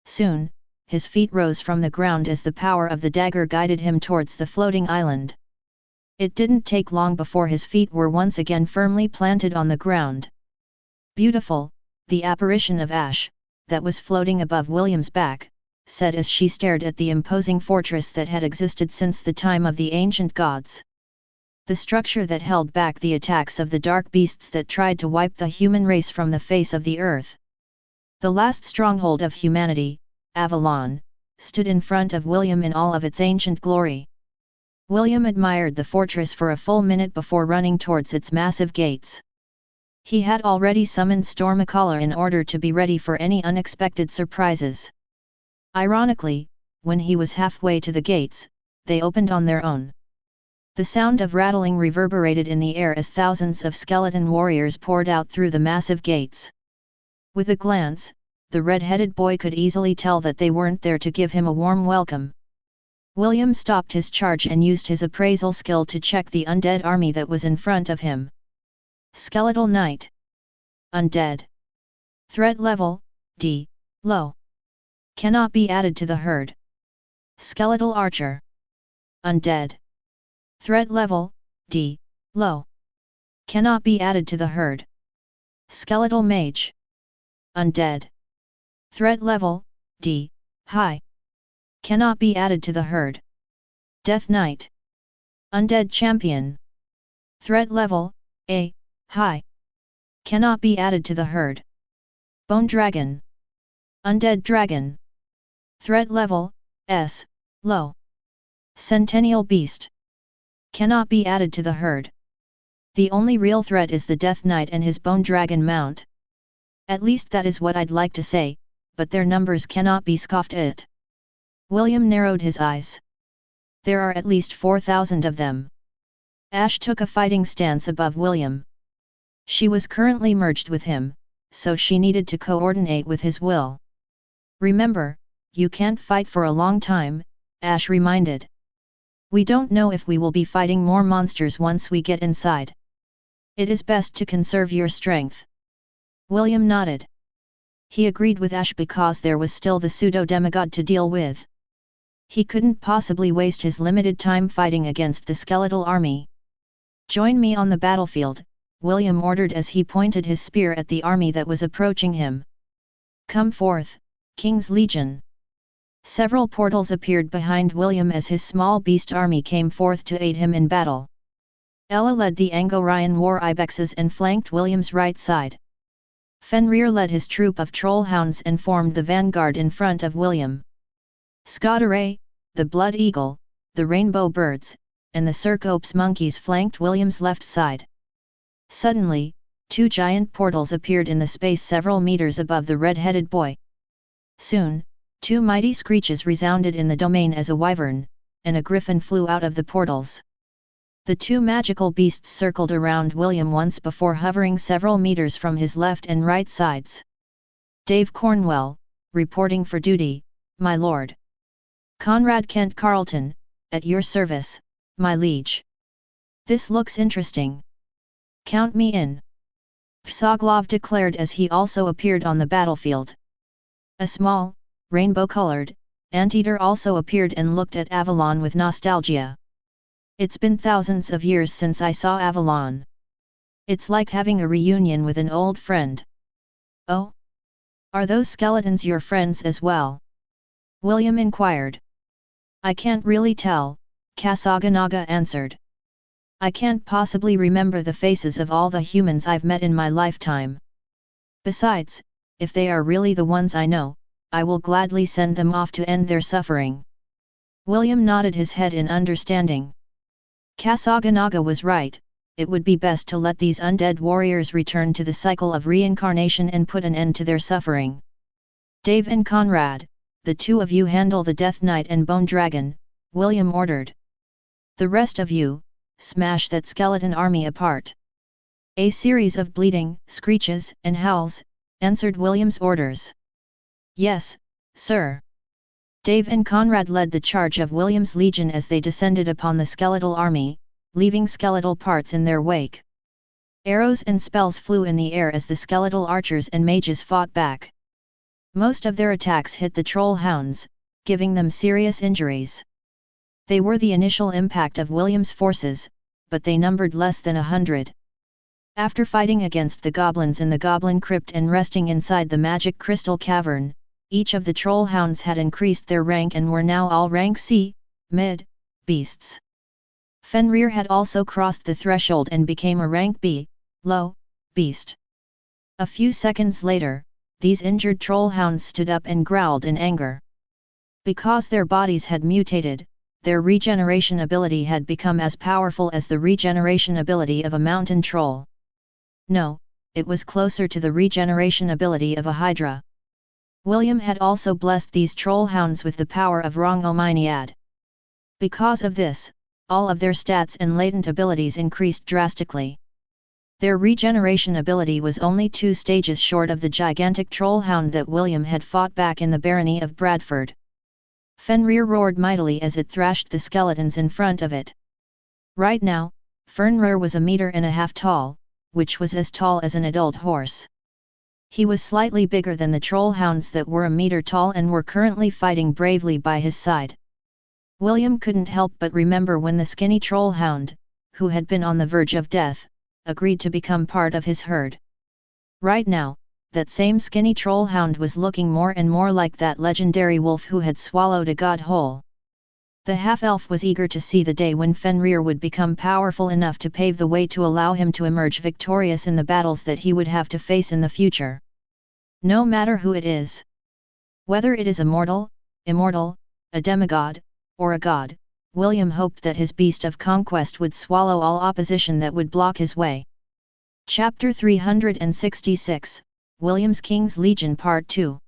Soon, his feet rose from the ground as the power of the dagger guided him towards the floating island. It didn't take long before his feet were once again firmly planted on the ground. "Beautiful," the apparition of ash, that was floating above William's back, said as she stared at the imposing fortress that had existed since the time of the ancient gods. The structure that held back the attacks of the dark beasts that tried to wipe the human race from the face of the earth. The last stronghold of humanity, Avalon, stood in front of William in all of its ancient glory. William admired the fortress for a full minute before running towards its massive gates. He had already summoned Stormacaller in order to be ready for any unexpected surprises. Ironically, when he was halfway to the gates, they opened on their own. The sound of rattling reverberated in the air as thousands of skeleton warriors poured out through the massive gates. With a glance, the red-headed boy could easily tell that they weren't there to give him a warm welcome. William stopped his charge and used his appraisal skill to check the undead army that was in front of him. Skeletal Knight. Undead. Threat level, D, low. Cannot be added to the herd. Skeletal Archer. Undead. Threat level, D, low. Cannot be added to the herd. Skeletal Mage. Undead. Threat level, D, high. Cannot be added to the herd. Death Knight. Undead Champion. Threat level, A, high. Cannot be added to the herd. Bone Dragon. Undead Dragon. Threat level, S, low. Centennial Beast. Cannot be added to the herd. The only real threat is the Death Knight and his Bone Dragon mount. At least that is what I'd like to say, but their numbers cannot be scoffed at. William narrowed his eyes. There are at least 4,000 of them. Ash took a fighting stance above William. She was currently merged with him, so she needed to coordinate with his will. Remember, you can't fight for a long time, Ash reminded. We don't know if we will be fighting more monsters once we get inside. It is best to conserve your strength. William nodded. He agreed with Ash because there was still the pseudo-demigod to deal with. He couldn't possibly waste his limited time fighting against the skeletal army. Join me on the battlefield, William ordered as he pointed his spear at the army that was approaching him. Come forth, King's Legion. Several portals appeared behind William as his small beast army came forth to aid him in battle. Ella led the Angorian war ibexes and flanked William's right side. Fenrir led his troop of trollhounds and formed the vanguard in front of William. Scottaray, the Blood Eagle, the Rainbow Birds, and the Cercopes monkeys flanked William's left side. Suddenly, 2 giant portals appeared in the space several meters above the red-headed boy. Soon, 2 mighty screeches resounded in the domain as a wyvern, and a griffin flew out of the portals. The 2 magical beasts circled around William once before hovering several meters from his left and right sides. Dave Cornwell, reporting for duty, my lord. Conrad Kent Carlton, at your service, my liege. This looks interesting. Count me in. Psoglov declared as he also appeared on the battlefield. A small, rainbow-colored, anteater also appeared and looked at Avalon with nostalgia. It's been thousands of years since I saw Avalon. It's like having a reunion with an old friend. Oh? Are those skeletons your friends as well? William inquired. I can't really tell, Kasaganaga answered. I can't possibly remember the faces of all the humans I've met in my lifetime. Besides, if they are really the ones I know, I will gladly send them off to end their suffering. William nodded his head in understanding. Kasaganaga was right, it would be best to let these undead warriors return to the cycle of reincarnation and put an end to their suffering. Dave and Conrad, the 2 of you handle the Death Knight and Bone Dragon, William ordered. The rest of you, smash that skeleton army apart. A series of bleating, screeches, and howls answered William's orders. Yes, sir. Dave and Conrad led the charge of William's legion as they descended upon the skeletal army, leaving skeletal parts in their wake. Arrows and spells flew in the air as the skeletal archers and mages fought back. Most of their attacks hit the troll hounds, giving them serious injuries. They were the initial impact of William's forces, but they numbered less than 100. After fighting against the goblins in the goblin crypt and resting inside the magic crystal cavern, each of the troll hounds had increased their rank and were now all rank C, mid, beasts. Fenrir had also crossed the threshold and became a rank B, low, beast. A few seconds later, these injured troll hounds stood up and growled in anger. Because their bodies had mutated, their regeneration ability had become as powerful as the regeneration ability of a mountain troll. No, it was closer to the regeneration ability of a hydra. William had also blessed these troll hounds with the power of Rong-O-Myniad. Because of this, all of their stats and latent abilities increased drastically. Their regeneration ability was only 2 stages short of the gigantic trollhound that William had fought back in the barony of Bradford. Fenrir roared mightily as it thrashed the skeletons in front of it. Right now, Fenrir was 1.5 meters tall, which was as tall as an adult horse. He was slightly bigger than the trollhounds that were 1 meter tall and were currently fighting bravely by his side. William couldn't help but remember when the skinny trollhound, who had been on the verge of death, agreed to become part of his herd. Right now, that same skinny trollhound was looking more and more like that legendary wolf who had swallowed a god whole. The half-elf was eager to see the day when Fenrir would become powerful enough to pave the way to allow him to emerge victorious in the battles that he would have to face in the future. No matter who it is. Whether it is a mortal, immortal, a demigod, or a god, William hoped that his beast of conquest would swallow all opposition that would block his way. Chapter 366, William's King's Legion Part 2.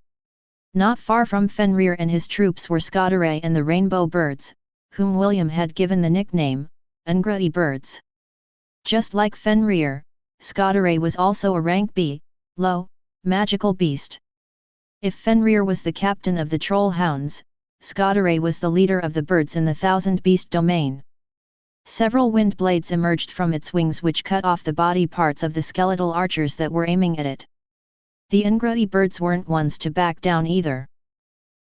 Not far from Fenrir and his troops were Scottaray and the Rainbow Birds, whom William had given the nickname, Ungrui Birds. Just like Fenrir, Scottaray was also a rank B, low, magical beast. If Fenrir was the captain of the troll hounds, Scottaray was the leader of the birds in the Thousand Beast domain. Several wind blades emerged from its wings which cut off the body parts of the skeletal archers that were aiming at it. The Ungrui birds weren't ones to back down either.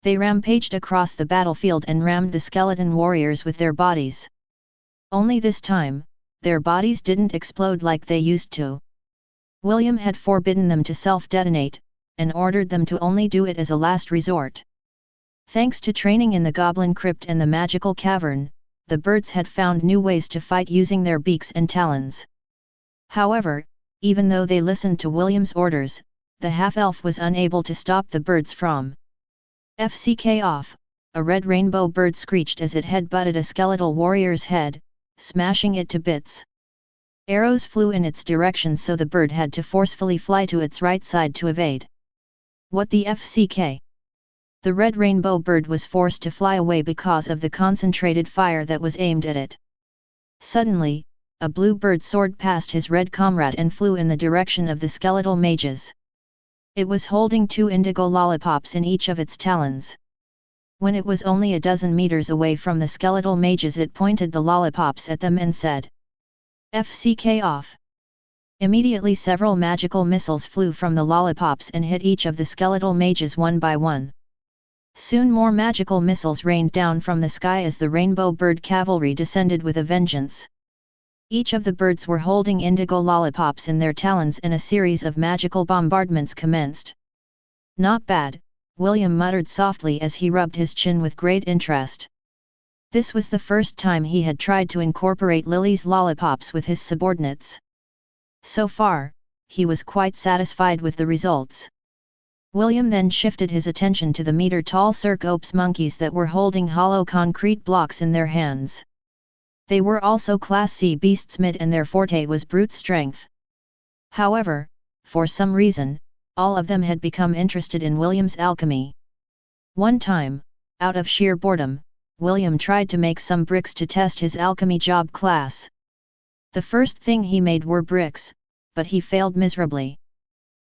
They rampaged across the battlefield and rammed the skeleton warriors with their bodies. Only this time, their bodies didn't explode like they used to. William had forbidden them to self-detonate, and ordered them to only do it as a last resort. Thanks to training in the Goblin Crypt and the Magical Cavern, the birds had found new ways to fight using their beaks and talons. However, even though they listened to William's orders, the half-elf was unable to stop the birds from FCK off. A red rainbow bird screeched as it head-butted a skeletal warrior's head, smashing it to bits. Arrows flew in its direction so the bird had to forcefully fly to its right side to evade. What the FCK? The red rainbow bird was forced to fly away because of the concentrated fire that was aimed at it. Suddenly, a blue bird soared past his red comrade and flew in the direction of the skeletal mages. It was holding 2 indigo lollipops in each of its talons. When it was only a dozen meters away from the skeletal mages, it pointed the lollipops at them and said, "FCK off." Immediately several magical missiles flew from the lollipops and hit each of the skeletal mages one by one. Soon more magical missiles rained down from the sky as the rainbow bird cavalry descended with a vengeance. Each of the birds were holding indigo lollipops in their talons and a series of magical bombardments commenced. "Not bad," William muttered softly as he rubbed his chin with great interest. This was the first time he had tried to incorporate Lily's lollipops with his subordinates. So far, he was quite satisfied with the results. William then shifted his attention to the meter-tall Circops monkeys that were holding hollow concrete blocks in their hands. They were also Class C beasts mid and their forte was brute strength. However, for some reason, all of them had become interested in William's alchemy. One time, out of sheer boredom, William tried to make some bricks to test his alchemy job class. The first thing he made were bricks, but he failed miserably.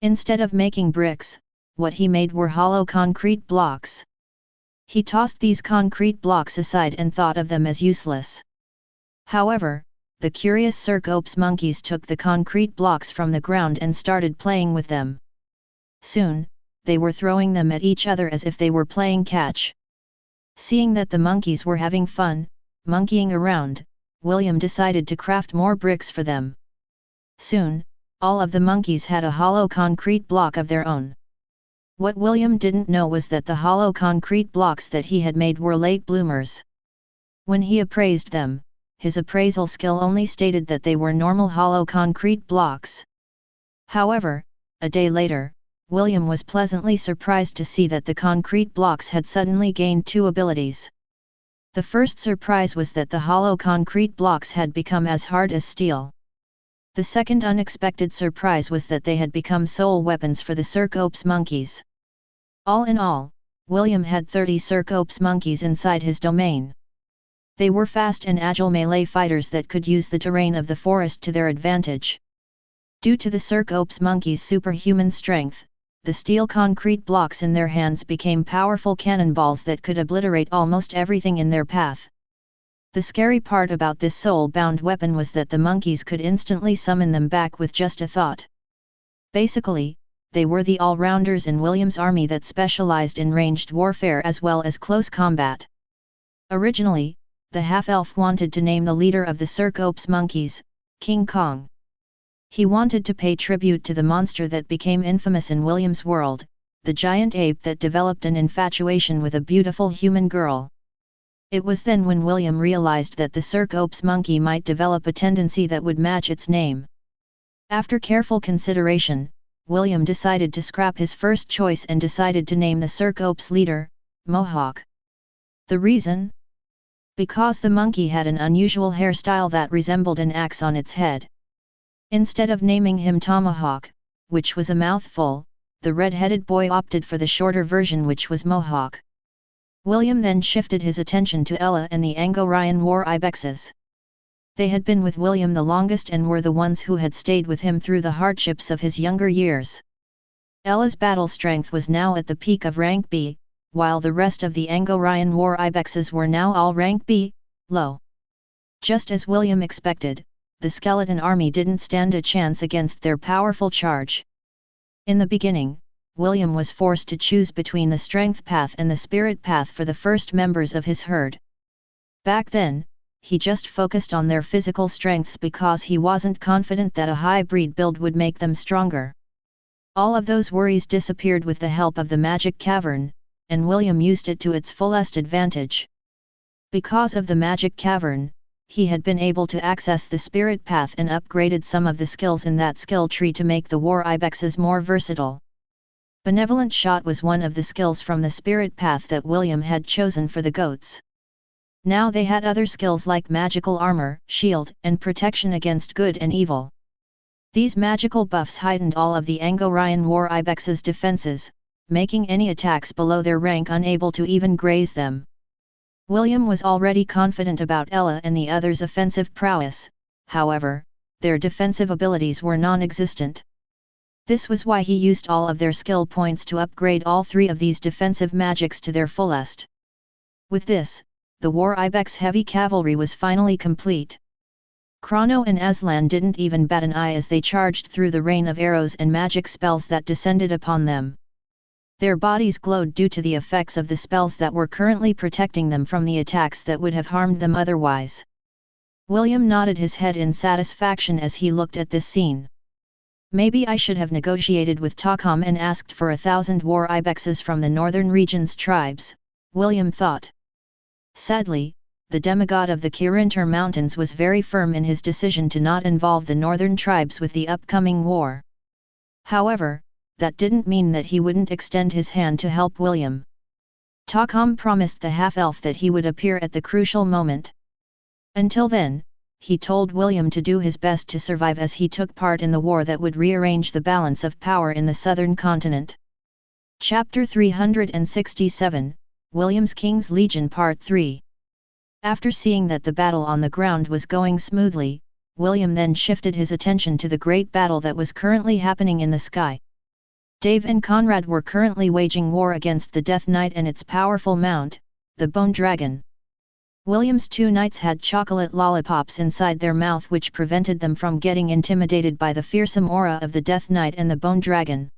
Instead of making bricks, what he made were hollow concrete blocks. He tossed these concrete blocks aside and thought of them as useless. However, the curious Circops monkeys took the concrete blocks from the ground and started playing with them. Soon, they were throwing them at each other as if they were playing catch. Seeing that the monkeys were having fun, monkeying around, William decided to craft more bricks for them. Soon, all of the monkeys had a hollow concrete block of their own. What William didn't know was that the hollow concrete blocks that he had made were late bloomers. When he appraised them, his appraisal skill only stated that they were normal hollow concrete blocks. However, a day later, William was pleasantly surprised to see that the concrete blocks had suddenly gained two abilities. The first surprise was that the hollow concrete blocks had become as hard as steel. The second unexpected surprise was that they had become soul weapons for the Circops monkeys. All in all, William had 30 Circops monkeys inside his domain. They were fast and agile melee fighters that could use the terrain of the forest to their advantage. Due to the Circops monkeys' superhuman strength, the steel concrete blocks in their hands became powerful cannonballs that could obliterate almost everything in their path. The scary part about this soul-bound weapon was that the monkeys could instantly summon them back with just a thought. Basically, they were the all-rounders in William's army that specialized in ranged warfare as well as close combat. Originally, the half-elf wanted to name the leader of the Circops monkeys, King Kong. He wanted to pay tribute to the monster that became infamous in William's world, the giant ape that developed an infatuation with a beautiful human girl. It was then when William realized that the Circops monkey might develop a tendency that would match its name. After careful consideration, William decided to scrap his first choice and decided to name the Circops leader, Mohawk. The reason? Because the monkey had an unusual hairstyle that resembled an axe on its head. Instead of naming him Tomahawk, which was a mouthful, the red-headed boy opted for the shorter version, which was Mohawk. William then shifted his attention to Ella and the Angorian war ibexes. They had been with William the longest and were the ones who had stayed with him through the hardships of his younger years. Ella's battle strength was now at the peak of rank B, while the rest of the Angorian war ibexes were now all rank B, low. Just as William expected, the skeleton army didn't stand a chance against their powerful charge. In the beginning, William was forced to choose between the strength path and the spirit path for the first members of his herd. Back then, he just focused on their physical strengths because he wasn't confident that a hybrid build would make them stronger. All of those worries disappeared with the help of the magic cavern, and William used it to its fullest advantage. Because of the magic cavern, he had been able to access the spirit path and upgraded some of the skills in that skill tree to make the war ibexes more versatile. Benevolent Shot was one of the skills from the spirit path that William had chosen for the goats. Now they had other skills like magical armor, shield, and protection against good and evil. These magical buffs heightened all of the Angorian war ibexes' defenses, making any attacks below their rank unable to even graze them. William was already confident about Ella and the others' offensive prowess, however, their defensive abilities were non-existent. This was why he used all of their skill points to upgrade all three of these defensive magics to their fullest. With this, the war ibex heavy cavalry was finally complete. Chrono and Aslan didn't even bat an eye as they charged through the rain of arrows and magic spells that descended upon them. Their bodies glowed due to the effects of the spells that were currently protecting them from the attacks that would have harmed them otherwise. William nodded his head in satisfaction as he looked at this scene. Maybe I should have negotiated with Tacom and asked for 1,000 war ibexes from the northern region's tribes, William thought. Sadly, the demigod of the Kirinter Mountains was very firm in his decision to not involve the northern tribes with the upcoming war. However, that didn't mean that he wouldn't extend his hand to help William. Tacom promised the half-elf that he would appear at the crucial moment. Until then, he told William to do his best to survive as he took part in the war that would rearrange the balance of power in the southern continent. Chapter 367, William's King's Legion Part 3. After seeing that the battle on the ground was going smoothly, William then shifted his attention to the great battle that was currently happening in the sky. Dave and Conrad were currently waging war against the Death Knight and its powerful mount, the Bone Dragon. William's two knights had chocolate lollipops inside their mouth which prevented them from getting intimidated by the fearsome aura of the Death Knight and the Bone Dragon.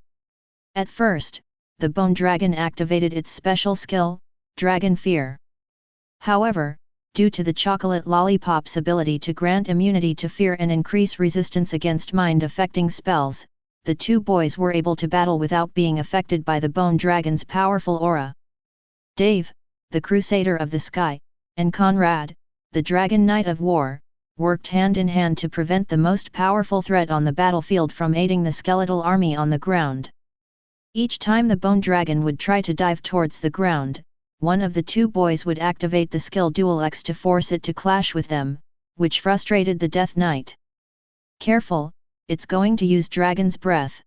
At first, the Bone Dragon activated its special skill, Dragon Fear. However, due to the chocolate lollipop's ability to grant immunity to fear and increase resistance against mind-affecting spells, the two boys were able to battle without being affected by the Bone Dragon's powerful aura. Dave, the Crusader of the Sky, and Conrad, the Dragon Knight of War, worked hand in hand to prevent the most powerful threat on the battlefield from aiding the skeletal army on the ground. Each time the Bone Dragon would try to dive towards the ground, one of the two boys would activate the skill Dual X to force it to clash with them, which frustrated the Death Knight. "Careful, it's going to use Dragon's Breath,"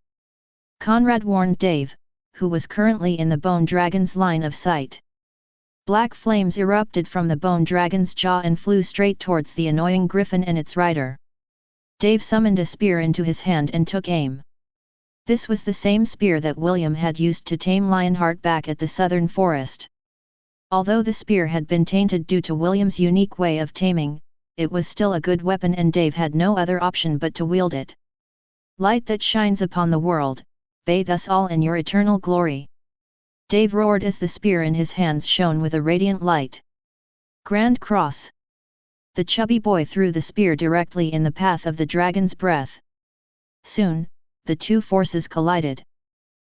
Conrad warned Dave, who was currently in the Bone Dragon's line of sight. Black flames erupted from the Bone Dragon's jaw and flew straight towards the annoying griffin and its rider. Dave summoned a spear into his hand and took aim. This was the same spear that William had used to tame Lionheart back at the southern forest. Although the spear had been tainted due to William's unique way of taming, it was still a good weapon and Dave had no other option but to wield it. "Light that shines upon the world, bathe us all in your eternal glory," Dave roared as the spear in his hands shone with a radiant light. "Grand Cross!" The chubby boy threw the spear directly in the path of the dragon's breath. Soon, the two forces collided.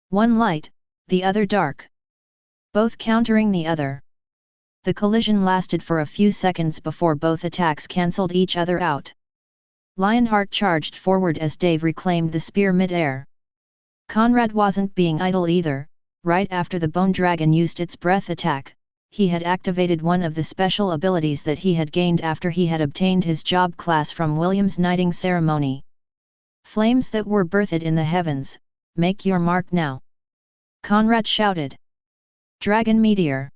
One light, the other dark. Both countering the other. The collision lasted for a few seconds before both attacks cancelled each other out. Lionheart charged forward as Dave reclaimed the spear mid-air. Conrad wasn't being idle either. Right after the Bone Dragon used its breath attack, he had activated one of the special abilities that he had gained after he had obtained his job class from William's knighting ceremony. "Flames that were birthed in the heavens, make your mark now!" Conrad shouted. Dragon Meteor.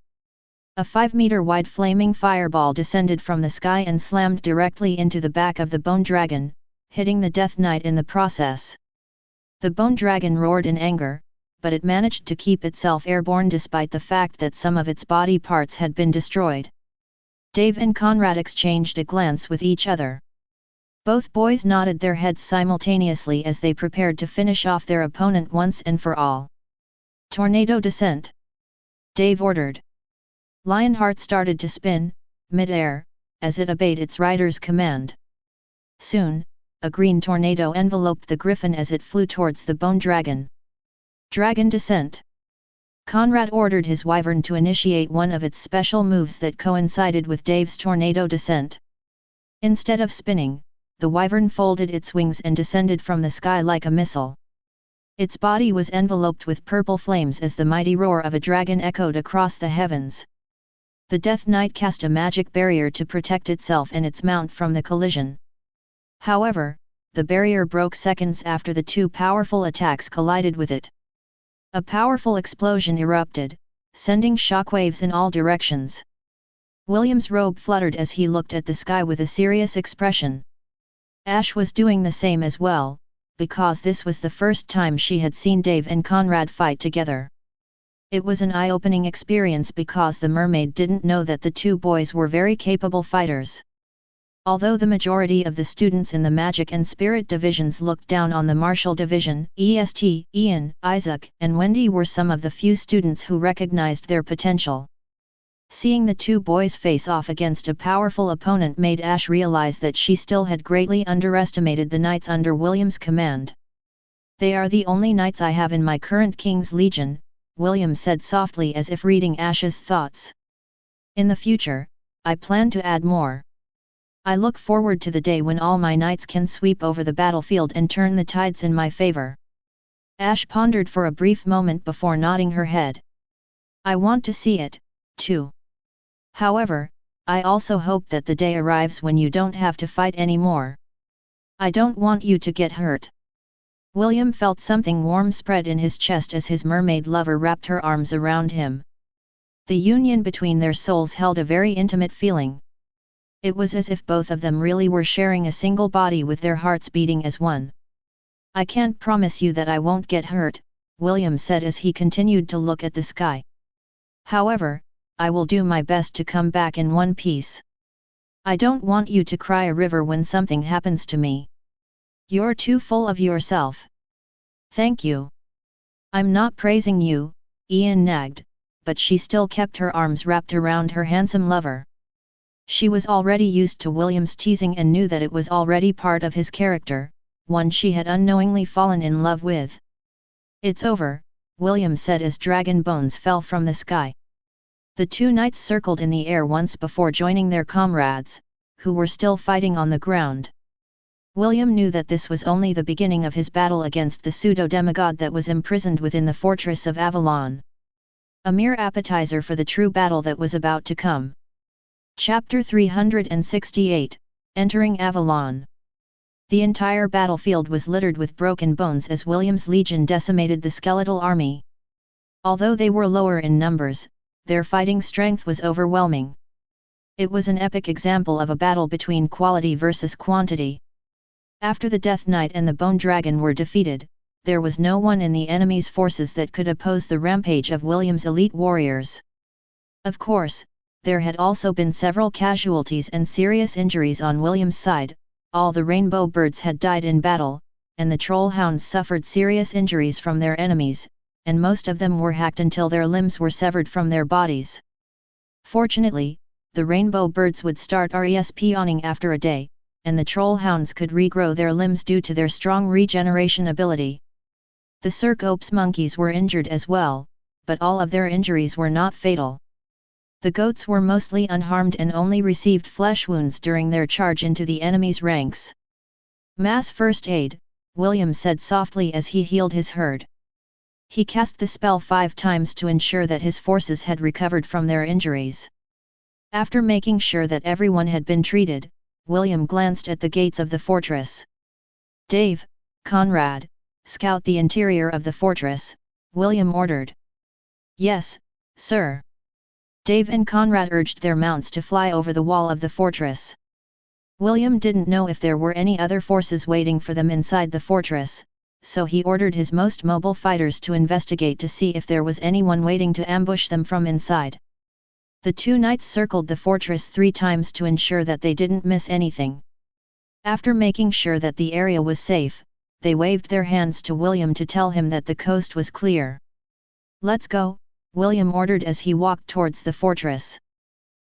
A 5-meter-wide flaming fireball descended from the sky and slammed directly into the back of the Bone Dragon, hitting the Death Knight in the process. The Bone Dragon roared in anger, but it managed to keep itself airborne despite the fact that some of its body parts had been destroyed. Dave and Conrad exchanged a glance with each other. Both boys nodded their heads simultaneously as they prepared to finish off their opponent once and for all. "Tornado descent!" Dave ordered. Lionheart started to spin, mid-air, as it obeyed its rider's command. Soon, a green tornado enveloped the griffin as it flew towards the Bone Dragon. "Dragon descent!" Conrad ordered his wyvern to initiate one of its special moves that coincided with Dave's tornado descent. Instead of spinning, the wyvern folded its wings and descended from the sky like a missile. Its body was enveloped with purple flames as the mighty roar of a dragon echoed across the heavens. The Death Knight cast a magic barrier to protect itself and its mount from the collision. However, the barrier broke seconds after the two powerful attacks collided with it. A powerful explosion erupted, sending shockwaves in all directions. William's robe fluttered as he looked at the sky with a serious expression. Ash was doing the same as well, because this was the first time she had seen Dave and Conrad fight together. It was an eye-opening experience because the mermaid didn't know that the two boys were very capable fighters. Although the majority of the students in the Magic and Spirit divisions looked down on the Martial Division, EST, Ian, Isaac, and Wendy were some of the few students who recognized their potential. Seeing the two boys face off against a powerful opponent made Ash realize that she still had greatly underestimated the knights under William's command. "They are the only knights I have in my current King's Legion," William said softly as if reading Ash's thoughts. "In the future, I plan to add more. I look forward to the day when all my knights can sweep over the battlefield and turn the tides in my favor." Ash pondered for a brief moment before nodding her head. "I want to see it, too. However, I also hope that the day arrives when you don't have to fight anymore. I don't want you to get hurt." William felt something warm spread in his chest as his mermaid lover wrapped her arms around him. The union between their souls held a very intimate feeling. It was as if both of them really were sharing a single body with their hearts beating as one. "I can't promise you that I won't get hurt," William said as he continued to look at the sky. However, I will do my best to come back in one piece. I don't want you to cry a river when something happens to me. You're too full of yourself. Thank you. I'm not praising you, Ian nagged, but she still kept her arms wrapped around her handsome lover. She was already used to William's teasing and knew that it was already part of his character, one she had unknowingly fallen in love with. It's over, William said as dragon bones fell from the sky. The two knights circled in the air once before joining their comrades, who were still fighting on the ground. William knew that this was only the beginning of his battle against the pseudo-demigod that was imprisoned within the fortress of Avalon. A mere appetizer for the true battle that was about to come. Chapter 368, Entering Avalon. The entire battlefield was littered with broken bones as William's legion decimated the skeletal army. Although they were lower in numbers, their fighting strength was overwhelming. It was an epic example of a battle between quality versus quantity. After the Death Knight and the Bone Dragon were defeated, there was no one in the enemy's forces that could oppose the rampage of William's elite warriors. Of course, there had also been several casualties and serious injuries on William's side. All the rainbow birds had died in battle, and the troll hounds suffered serious injuries from their enemies, and most of them were hacked until their limbs were severed from their bodies. Fortunately, the rainbow birds would start respawning after a day, and the troll hounds could regrow their limbs due to their strong regeneration ability. The Circops monkeys were injured as well, but all of their injuries were not fatal. The goats were mostly unharmed and only received flesh wounds during their charge into the enemy's ranks. Mass first aid, William said softly as he healed his herd. He cast the spell 5 times to ensure that his forces had recovered from their injuries. After making sure that everyone had been treated, William glanced at the gates of the fortress. Dave, Conrad, scout the interior of the fortress, William ordered. Yes, sir. Dave and Conrad urged their mounts to fly over the wall of the fortress. William didn't know if there were any other forces waiting for them inside the fortress, so he ordered his most mobile fighters to investigate to see if there was anyone waiting to ambush them from inside. The two knights circled the fortress 3 times to ensure that they didn't miss anything. After making sure that the area was safe, they waved their hands to William to tell him that the coast was clear. Let's go, William ordered as he walked towards the fortress.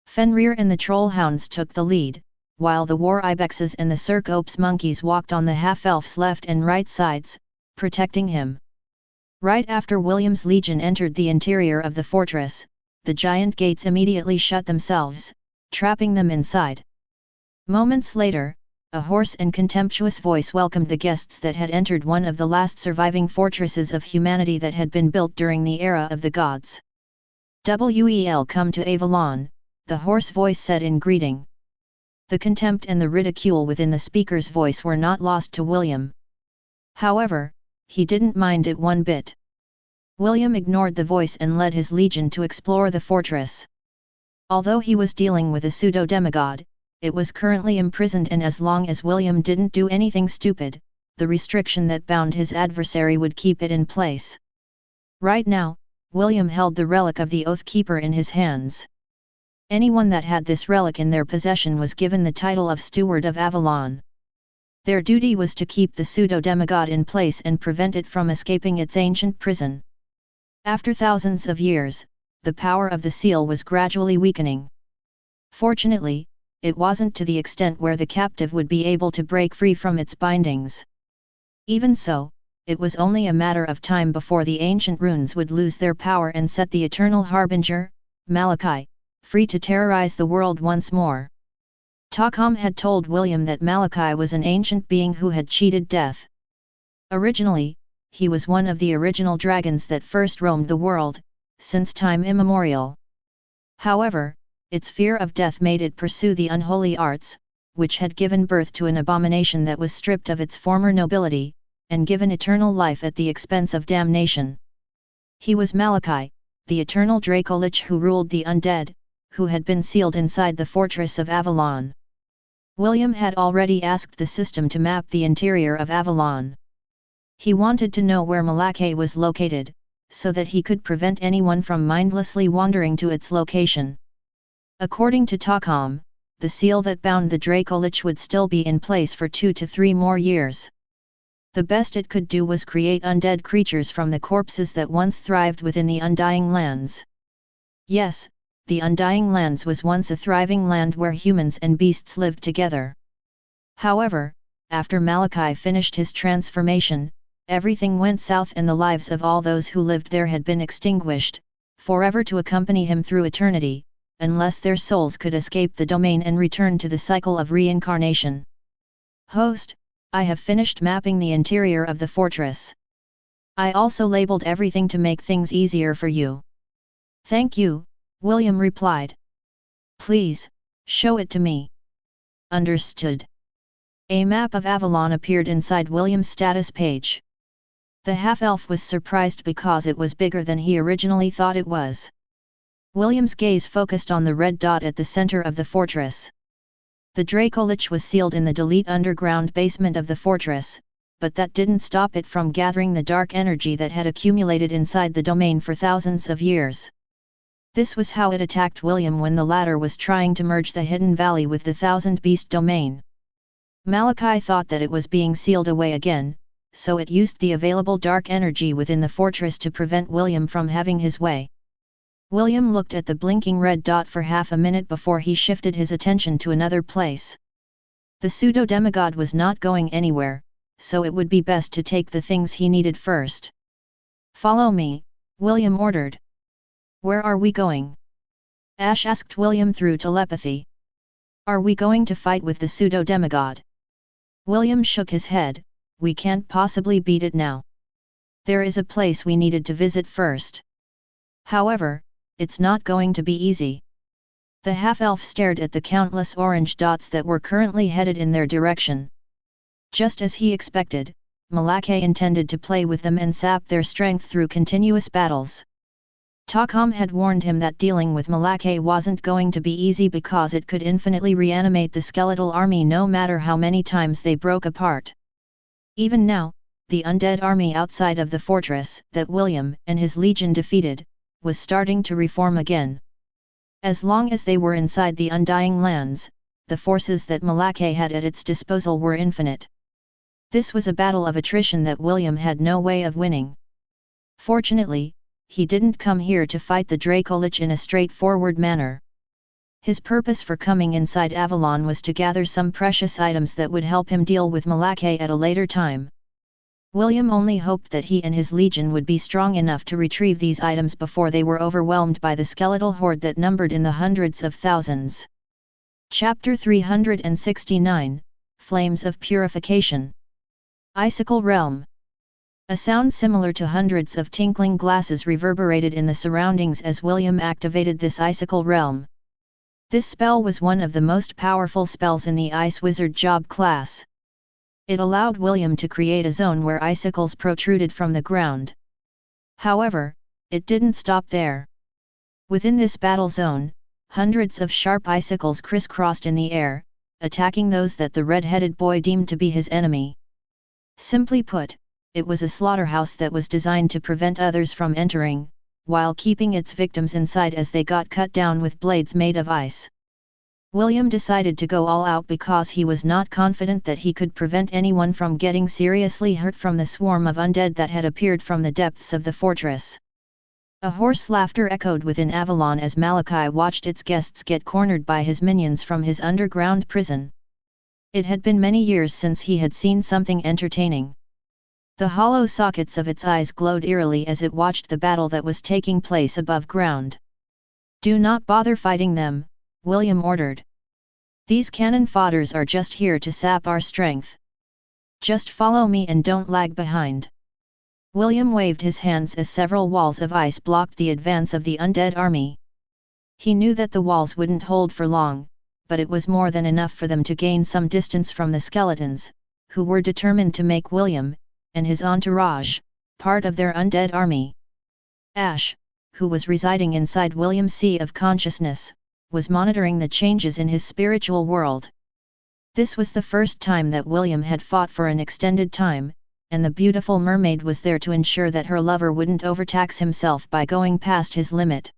Fenrir and the trollhounds took the lead, while the war ibexes and the Circops monkeys walked on the half-elf's left and right sides, protecting him. Right after William's legion entered the interior of the fortress, the giant gates immediately shut themselves, trapping them inside. Moments later, a hoarse and contemptuous voice welcomed the guests that had entered one of the last surviving fortresses of humanity that had been built during the era of the gods. "Well, come to Avalon," the hoarse voice said in greeting. The contempt and the ridicule within the speaker's voice were not lost to William. However, he didn't mind it one bit. William ignored the voice and led his legion to explore the fortress. Although he was dealing with a pseudo-demigod, it was currently imprisoned, and as long as William didn't do anything stupid, the restriction that bound his adversary would keep it in place. Right now, William held the relic of the Oath Keeper in his hands. Anyone that had this relic in their possession was given the title of Steward of Avalon. Their duty was to keep the pseudo-demigod in place and prevent it from escaping its ancient prison. After thousands of years, the power of the seal was gradually weakening. Fortunately, it wasn't to the extent where the captive would be able to break free from its bindings. Even so, it was only a matter of time before the ancient runes would lose their power and set the eternal harbinger, Malachi, free to terrorize the world once more. Tacom had told William that Malachi was an ancient being who had cheated death. Originally, he was one of the original dragons that first roamed the world, since time immemorial. However, its fear of death made it pursue the unholy arts, which had given birth to an abomination that was stripped of its former nobility, and given eternal life at the expense of damnation. He was Malachi, the eternal Dracolich who ruled the undead, who had been sealed inside the fortress of Avalon. William had already asked the system to map the interior of Avalon. He wanted to know where Malachi was located, so that he could prevent anyone from mindlessly wandering to its location. According to Tacom, the seal that bound the Dracolich would still be in place for 2 to 3 more years. The best it could do was create undead creatures from the corpses that once thrived within the Undying Lands. Yes, the Undying Lands was once a thriving land where humans and beasts lived together. However, after Malachi finished his transformation, everything went south and the lives of all those who lived there had been extinguished, forever to accompany him through eternity, unless their souls could escape the domain and return to the cycle of reincarnation. Host, I have finished mapping the interior of the fortress. I also labeled everything to make things easier for you. Thank you, William replied. Please, show it to me. Understood. A map of Avalon appeared inside William's status page. The half-elf was surprised because it was bigger than he originally thought it was. William's gaze focused on the red dot at the center of the fortress. The Dracolich was sealed in the delete underground basement of the fortress, but that didn't stop it from gathering the dark energy that had accumulated inside the domain for thousands of years. This was how it attacked William when the latter was trying to merge the Hidden Valley with the Thousand Beast domain. Malachi thought that it was being sealed away again, so it used the available dark energy within the fortress to prevent William from having his way. William looked at the blinking red dot for half a minute before he shifted his attention to another place. The pseudo-demigod was not going anywhere, so it would be best to take the things he needed first. Follow me, William ordered. Where are we going? Ash asked William through telepathy. Are we going to fight with the pseudo-demigod? William shook his head. We can't possibly beat it now. There is a place we needed to visit first. However, it's not going to be easy. The half-elf stared at the countless orange dots that were currently headed in their direction. Just as he expected, Malachi intended to play with them and sap their strength through continuous battles. Tacom had warned him that dealing with Malachi wasn't going to be easy because it could infinitely reanimate the skeletal army no matter how many times they broke apart. Even now, the undead army outside of the fortress that William and his legion defeated, was starting to reform again. As long as they were inside the Undying Lands, the forces that Malachi had at its disposal were infinite. This was a battle of attrition that William had no way of winning. Fortunately, he didn't come here to fight the Dracolich in a straightforward manner. His purpose for coming inside Avalon was to gather some precious items that would help him deal with Malachi at a later time. William only hoped that he and his legion would be strong enough to retrieve these items before they were overwhelmed by the skeletal horde that numbered in the hundreds of thousands. Chapter 369, Flames of Purification. Icicle Realm. A sound similar to hundreds of tinkling glasses reverberated in the surroundings as William activated this Icicle Realm. This spell was one of the most powerful spells in the Ice Wizard job class. It allowed William to create a zone where icicles protruded from the ground. However, it didn't stop there. Within this battle zone, hundreds of sharp icicles crisscrossed in the air, attacking those that the red-headed boy deemed to be his enemy. Simply put, it was a slaughterhouse that was designed to prevent others from entering, while keeping its victims inside as they got cut down with blades made of ice. William decided to go all out because he was not confident that he could prevent anyone from getting seriously hurt from the swarm of undead that had appeared from the depths of the fortress. A hoarse laughter echoed within Avalon as Malachi watched its guests get cornered by his minions from his underground prison. It had been many years since he had seen something entertaining. The hollow sockets of its eyes glowed eerily as it watched the battle that was taking place above ground. "Do not bother fighting them," William ordered. "These cannon fodders are just here to sap our strength. Just follow me and don't lag behind." William waved his hands as several walls of ice blocked the advance of the undead army. He knew that the walls wouldn't hold for long, but it was more than enough for them to gain some distance from the skeletons, who were determined to make William, and his entourage, part of their undead army. Ash, who was residing inside William's sea of consciousness, was monitoring the changes in his spiritual world. This was the first time that William had fought for an extended time, and the beautiful mermaid was there to ensure that her lover wouldn't overtax himself by going past his limit.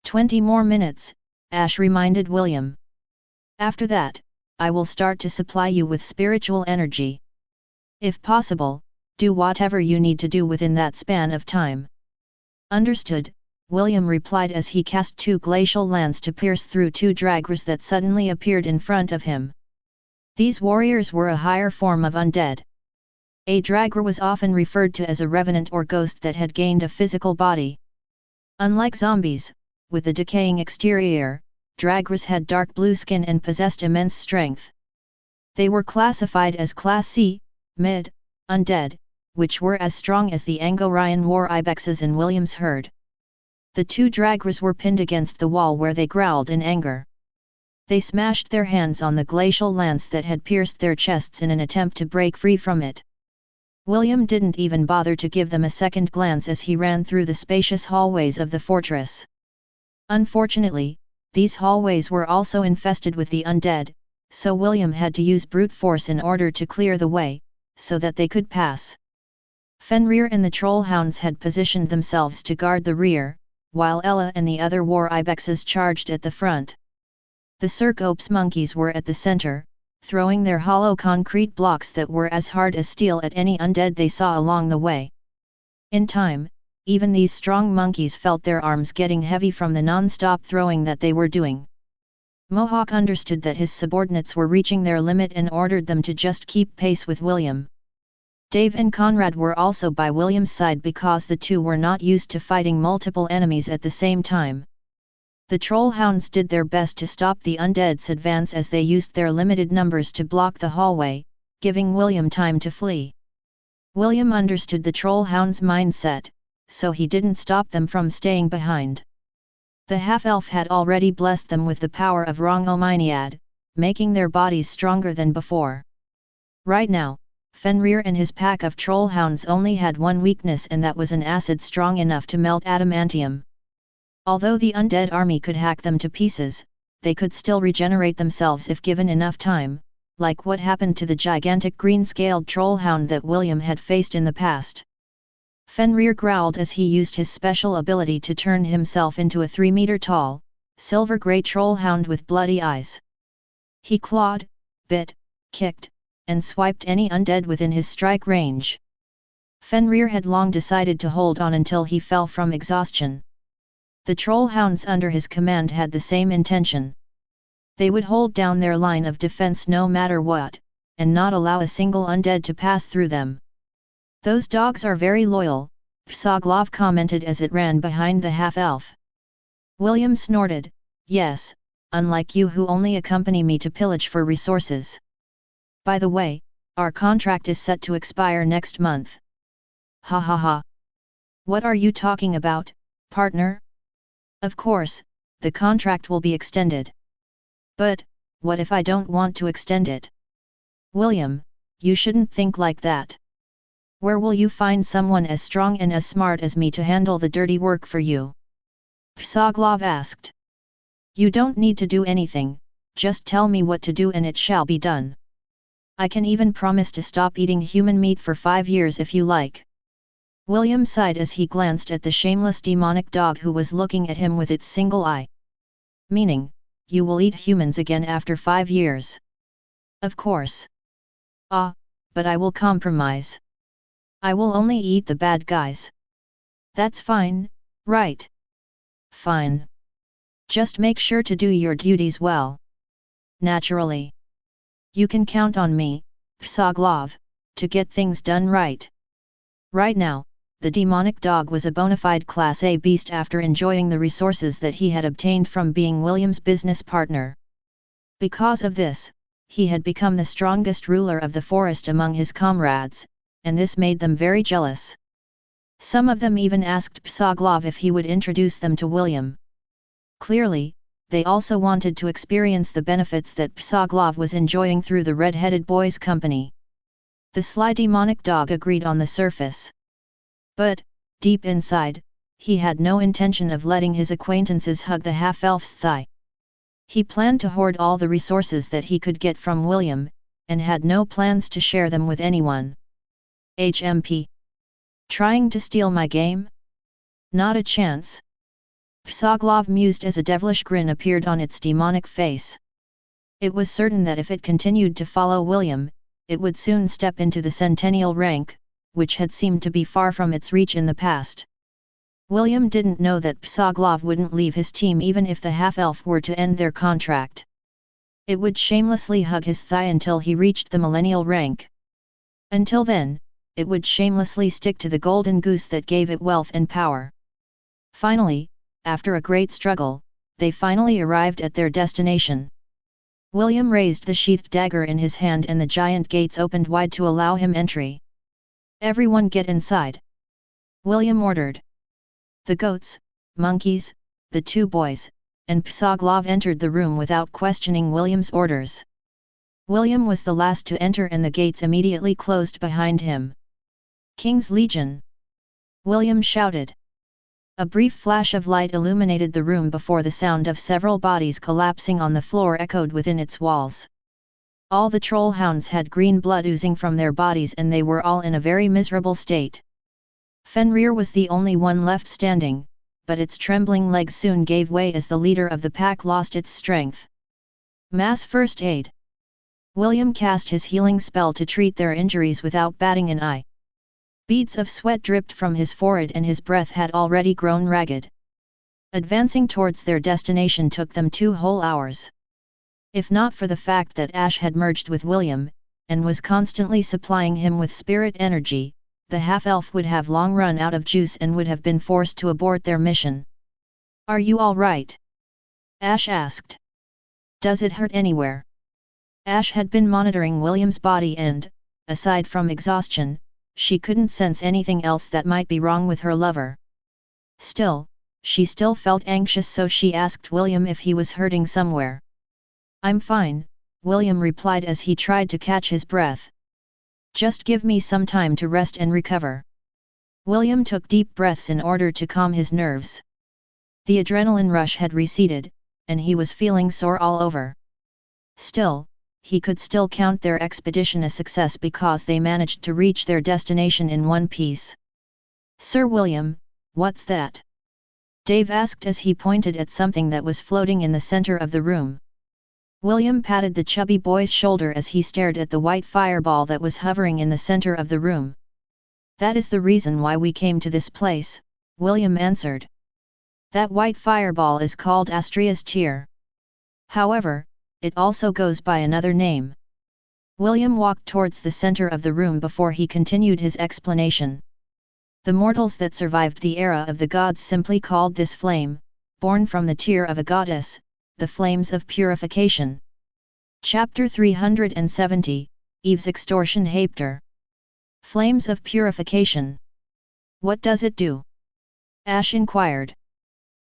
20 more minutes, Ash reminded William. After that, I will start to supply you with spiritual energy. If possible, do whatever you need to do within that span of time. Understood, William replied as he cast 2 glacial lands to pierce through 2 dragors that suddenly appeared in front of him. These warriors were a higher form of undead. A dragor was often referred to as a revenant or ghost that had gained a physical body. Unlike zombies, with a decaying exterior, dragors had dark blue skin and possessed immense strength. They were classified as Class C, Mid, Undead, which were as strong as the Angorian war ibexes in William's herd. The 2 dragors were pinned against the wall where they growled in anger. They smashed their hands on the glacial lance that had pierced their chests in an attempt to break free from it. William didn't even bother to give them a second glance as he ran through the spacious hallways of the fortress. Unfortunately, these hallways were also infested with the undead, so William had to use brute force in order to clear the way, so that they could pass. Fenrir and the trollhounds had positioned themselves to guard the rear, while Ella and the other war ibexes charged at the front. The Cercops monkeys were at the center, throwing their hollow concrete blocks that were as hard as steel at any undead they saw along the way. In time, even these strong monkeys felt their arms getting heavy from the non-stop throwing that they were doing. Mohawk understood that his subordinates were reaching their limit and ordered them to just keep pace with William. Dave and Conrad were also by William's side because the 2 were not used to fighting multiple enemies at the same time. The trollhounds did their best to stop the undead's advance as they used their limited numbers to block the hallway, giving William time to flee. William understood the trollhounds' mindset, so he didn't stop them from staying behind. The half-elf had already blessed them with the power of Rongomyniad, making their bodies stronger than before. Right now, Fenrir and his pack of trollhounds only had one weakness, and that was an acid strong enough to melt adamantium. Although the undead army could hack them to pieces, they could still regenerate themselves if given enough time, like what happened to the gigantic green-scaled trollhound that William had faced in the past. Fenrir growled as he used his special ability to turn himself into a 3-meter-tall, silver-grey trollhound with bloody eyes. He clawed, bit, kicked, and swiped any undead within his strike range. Fenrir had long decided to hold on until he fell from exhaustion. The trollhounds under his command had the same intention. They would hold down their line of defense no matter what, and not allow a single undead to pass through them. Those dogs are very loyal, Psoglov commented as it ran behind the half-elf. William snorted, yes, unlike you who only accompany me to pillage for resources. By the way, our contract is set to expire next month. Ha ha ha. What are you talking about, partner? Of course, the contract will be extended. But, what if I don't want to extend it? William, you shouldn't think like that. Where will you find someone as strong and as smart as me to handle the dirty work for you? Psoglov asked. You don't need to do anything, just tell me what to do and it shall be done. I can even promise to stop eating human meat for 5 years if you like. William sighed as he glanced at the shameless demonic dog who was looking at him with its single eye. Meaning, you will eat humans again after 5 years. Of course. Ah, but I will compromise. I will only eat the bad guys. That's fine, right? Fine. Just make sure to do your duties well. Naturally. You can count on me, Psoglov, to get things done right. Right now, the demonic dog was a bona fide Class A beast after enjoying the resources that he had obtained from being William's business partner. Because of this, he had become the strongest ruler of the forest among his comrades, and this made them very jealous. Some of them even asked Psoglov if he would introduce them to William. Clearly, they also wanted to experience the benefits that Psoglov was enjoying through the red-headed boy's company. The sly demonic dog agreed on the surface. But, deep inside, he had no intention of letting his acquaintances hug the half-elf's thigh. He planned to hoard all the resources that he could get from William, and had no plans to share them with anyone. HMP. Trying to steal my game? Not a chance. Psoglov mused as a devilish grin appeared on its demonic face. It was certain that if it continued to follow William, it would soon step into the centennial rank, which had seemed to be far from its reach in the past. William didn't know that Psoglov wouldn't leave his team even if the half-elf were to end their contract. It would shamelessly hug his thigh until he reached the millennial rank. Until then, it would shamelessly stick to the golden goose that gave it wealth and power. Finally, after a great struggle, they finally arrived at their destination. William raised the sheathed dagger in his hand and the giant gates opened wide to allow him entry. "Everyone get inside," William ordered. The goats, monkeys, the two boys, and Psoglov entered the room without questioning William's orders. William was the last to enter and the gates immediately closed behind him. "King's Legion!" William shouted. A brief flash of light illuminated the room before the sound of several bodies collapsing on the floor echoed within its walls. All the troll hounds had green blood oozing from their bodies and they were all in a very miserable state. Fenrir was the only one left standing, but its trembling legs soon gave way as the leader of the pack lost its strength. Mass first aid. William cast his healing spell to treat their injuries without batting an eye. Beads of sweat dripped from his forehead and his breath had already grown ragged. Advancing towards their destination took them 2 whole hours. If not for the fact that Ash had merged with William, and was constantly supplying him with spirit energy, the half-elf would have long run out of juice and would have been forced to abort their mission. "Are you all right?" Ash asked. "Does it hurt anywhere?" Ash had been monitoring William's body and, aside from exhaustion, she couldn't sense anything else that might be wrong with her lover. Still, she still felt anxious, so she asked William if he was hurting somewhere. "I'm fine," William replied as he tried to catch his breath. "Just give me some time to rest and recover." William took deep breaths in order to calm his nerves. The adrenaline rush had receded, and he was feeling sore all over. Still, he could still count their expedition a success because they managed to reach their destination in one piece. "Sir William, what's that?" Dave asked as he pointed at something that was floating in the center of the room. William patted the chubby boy's shoulder as he stared at the white fireball that was hovering in the center of the room. "That is the reason why we came to this place," William answered. "That white fireball is called Astria's Tear. However, it also goes by another name." William walked towards the center of the room before he continued his explanation. "The mortals that survived the era of the gods simply called this flame, born from the tear of a goddess, the flames of purification." Chapter 370, Eve's Extortion Hapter. Flames of Purification. "What does it do?" Ash inquired.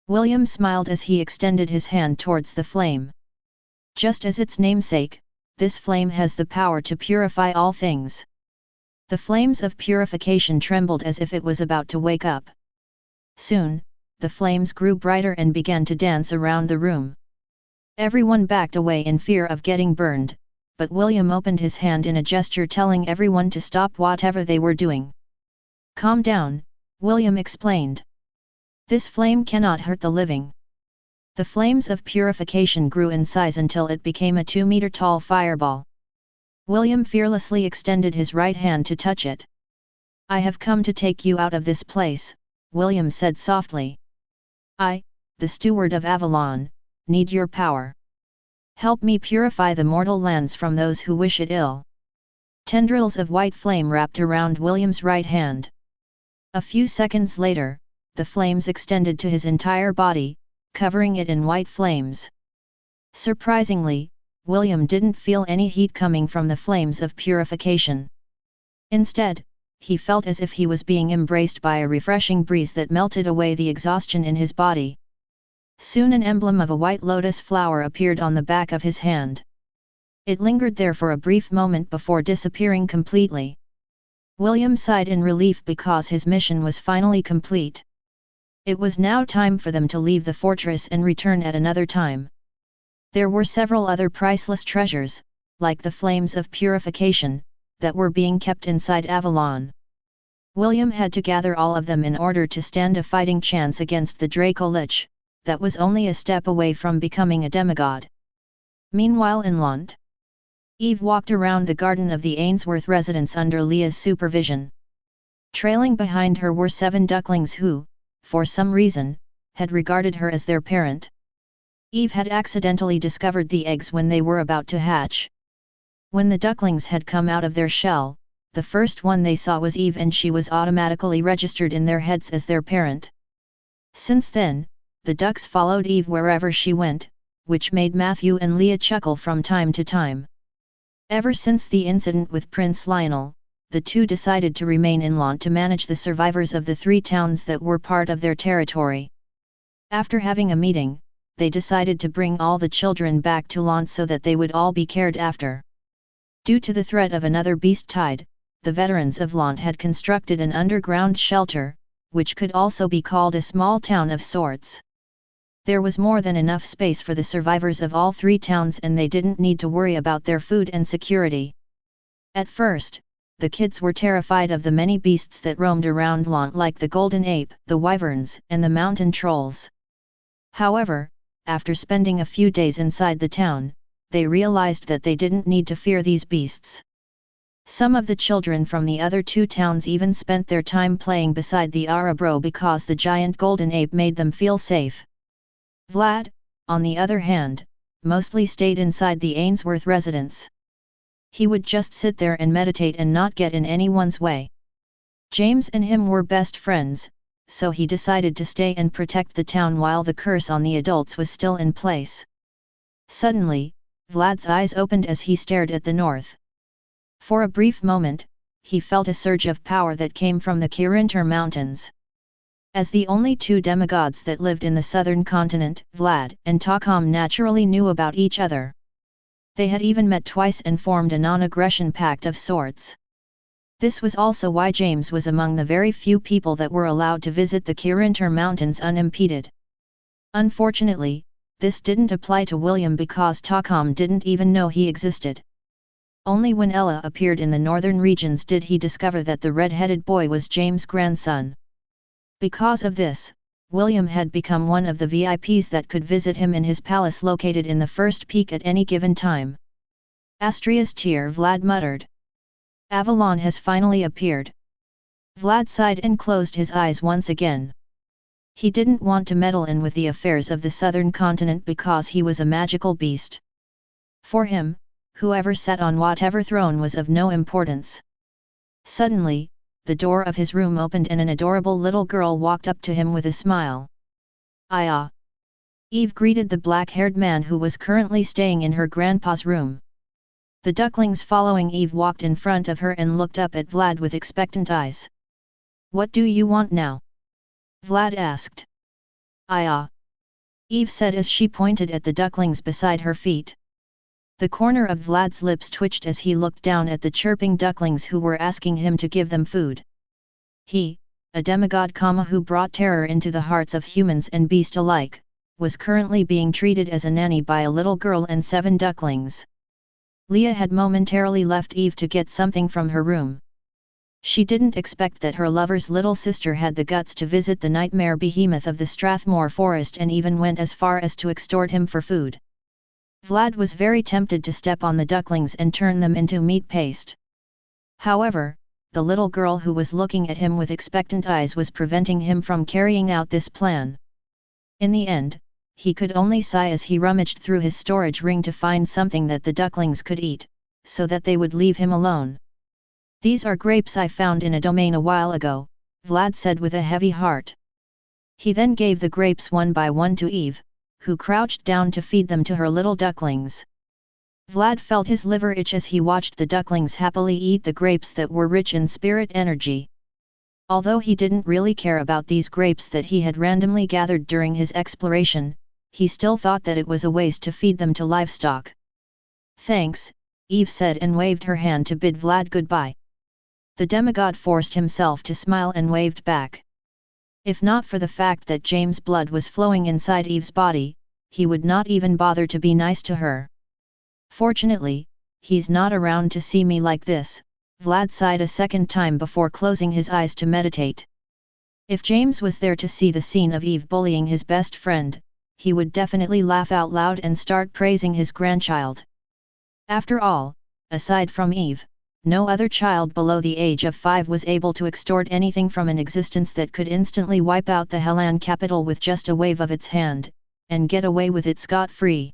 William smiled as he extended his hand towards the flame. "Just as its namesake, this flame has the power to purify all things." The flames of purification trembled as if it was about to wake up. Soon, the flames grew brighter and began to dance around the room. Everyone backed away in fear of getting burned, but William opened his hand in a gesture telling everyone to stop whatever they were doing. "Calm down," William explained. "This flame cannot hurt the living." The flames of purification grew in size until it became a 2-meter-tall fireball. William fearlessly extended his right hand to touch it. "I have come to take you out of this place," William said softly. "I, the steward of Avalon, need your power. Help me purify the mortal lands from those who wish it ill." Tendrils of white flame wrapped around William's right hand. A few seconds later, the flames extended to his entire body, covering it in white flames. Surprisingly, William didn't feel any heat coming from the flames of purification. Instead, he felt as if he was being embraced by a refreshing breeze that melted away the exhaustion in his body. Soon an emblem of a white lotus flower appeared on the back of his hand. It lingered there for a brief moment before disappearing completely. William sighed in relief because his mission was finally complete. It was now time for them to leave the fortress and return at another time. There were several other priceless treasures, like the flames of purification, that were being kept inside Avalon. William had to gather all of them in order to stand a fighting chance against the Draco Lich, that was only a step away from becoming a demigod. Meanwhile in Lant, Eve walked around the garden of the Ainsworth residence under Leah's supervision. Trailing behind her were 7 ducklings who, for some reason, had regarded her as their parent. Eve had accidentally discovered the eggs when they were about to hatch. When the ducklings had come out of their shell, the first one they saw was Eve, and she was automatically registered in their heads as their parent. Since then, the ducks followed Eve wherever she went, which made Matthew and Leah chuckle from time to time. Ever since the incident with Prince Lionel, the two decided to remain in Lant to manage the survivors of the 3 towns that were part of their territory. After having a meeting, they decided to bring all the children back to Lant so that they would all be cared after. Due to the threat of another beast tide, the veterans of Lant had constructed an underground shelter, which could also be called a small town of sorts. There was more than enough space for the survivors of all 3 towns, and they didn't need to worry about their food and security. At first, the kids were terrified of the many beasts that roamed around Lant, like the golden ape, the wyverns, and the mountain trolls. However, after spending a few days inside the town, they realized that they didn't need to fear these beasts. Some of the children from the other 2 towns even spent their time playing beside the Arabro because the giant golden ape made them feel safe. Vlad, on the other hand, mostly stayed inside the Ainsworth residence. He would just sit there and meditate and not get in anyone's way. James and him were best friends, so he decided to stay and protect the town while the curse on the adults was still in place. Suddenly, Vlad's eyes opened as he stared at the north. For a brief moment, he felt a surge of power that came from the Kirinter Mountains. As the only 2 demigods that lived in the southern continent, Vlad and Tacom naturally knew about each other. They had even met twice and formed a non-aggression pact of sorts. This was also why James was among the very few people that were allowed to visit the Kirinter Mountains unimpeded. Unfortunately, this didn't apply to William because Tacom didn't even know he existed. Only when Ella appeared in the northern regions did he discover that the red-headed boy was James' grandson. Because of this, William had become one of the VIPs that could visit him in his palace located in the first peak at any given time. Astria's tear, Vlad muttered. Avalon has finally appeared. Vlad sighed and closed his eyes once again. He didn't want to meddle in with the affairs of the southern continent because he was a magical beast. For him, whoever sat on whatever throne was of no importance. Suddenly, the door of his room opened and an adorable little girl walked up to him with a smile. "Iya!" Eve greeted the black-haired man who was currently staying in her grandpa's room. The ducklings following Eve walked in front of her and looked up at Vlad with expectant eyes. "What do you want now?" Vlad asked. "Iya!" Eve said as she pointed at the ducklings beside her feet. The corner of Vlad's lips twitched as he looked down at the chirping ducklings who were asking him to give them food. He, a demigod who brought terror into the hearts of humans and beast alike, was currently being treated as a nanny by a little girl and 7 ducklings. Leah had momentarily left Eve to get something from her room. She didn't expect that her lover's little sister had the guts to visit the nightmare behemoth of the Strathmore forest and even went as far as to extort him for food. Vlad was very tempted to step on the ducklings and turn them into meat paste. However, the little girl who was looking at him with expectant eyes was preventing him from carrying out this plan. In the end, he could only sigh as he rummaged through his storage ring to find something that the ducklings could eat, so that they would leave him alone. "These are grapes I found in a domain a while ago," Vlad said with a heavy heart. He then gave the grapes one by one to Eve, who crouched down to feed them to her little ducklings. Vlad felt his liver itch as he watched the ducklings happily eat the grapes that were rich in spirit energy. Although he didn't really care about these grapes that he had randomly gathered during his exploration, he still thought that it was a waste to feed them to livestock. "Thanks," Eve said and waved her hand to bid Vlad goodbye. The demigod forced himself to smile and waved back. If not for the fact that James' blood was flowing inside Eve's body, he would not even bother to be nice to her. "Fortunately, he's not around to see me like this," Vlad sighed a second time before closing his eyes to meditate. If James was there to see the scene of Eve bullying his best friend, he would definitely laugh out loud and start praising his grandchild. After all, aside from Eve, no other child below the age of 5 was able to extort anything from an existence that could instantly wipe out the Hellan capital with just a wave of its hand, and get away with it scot-free.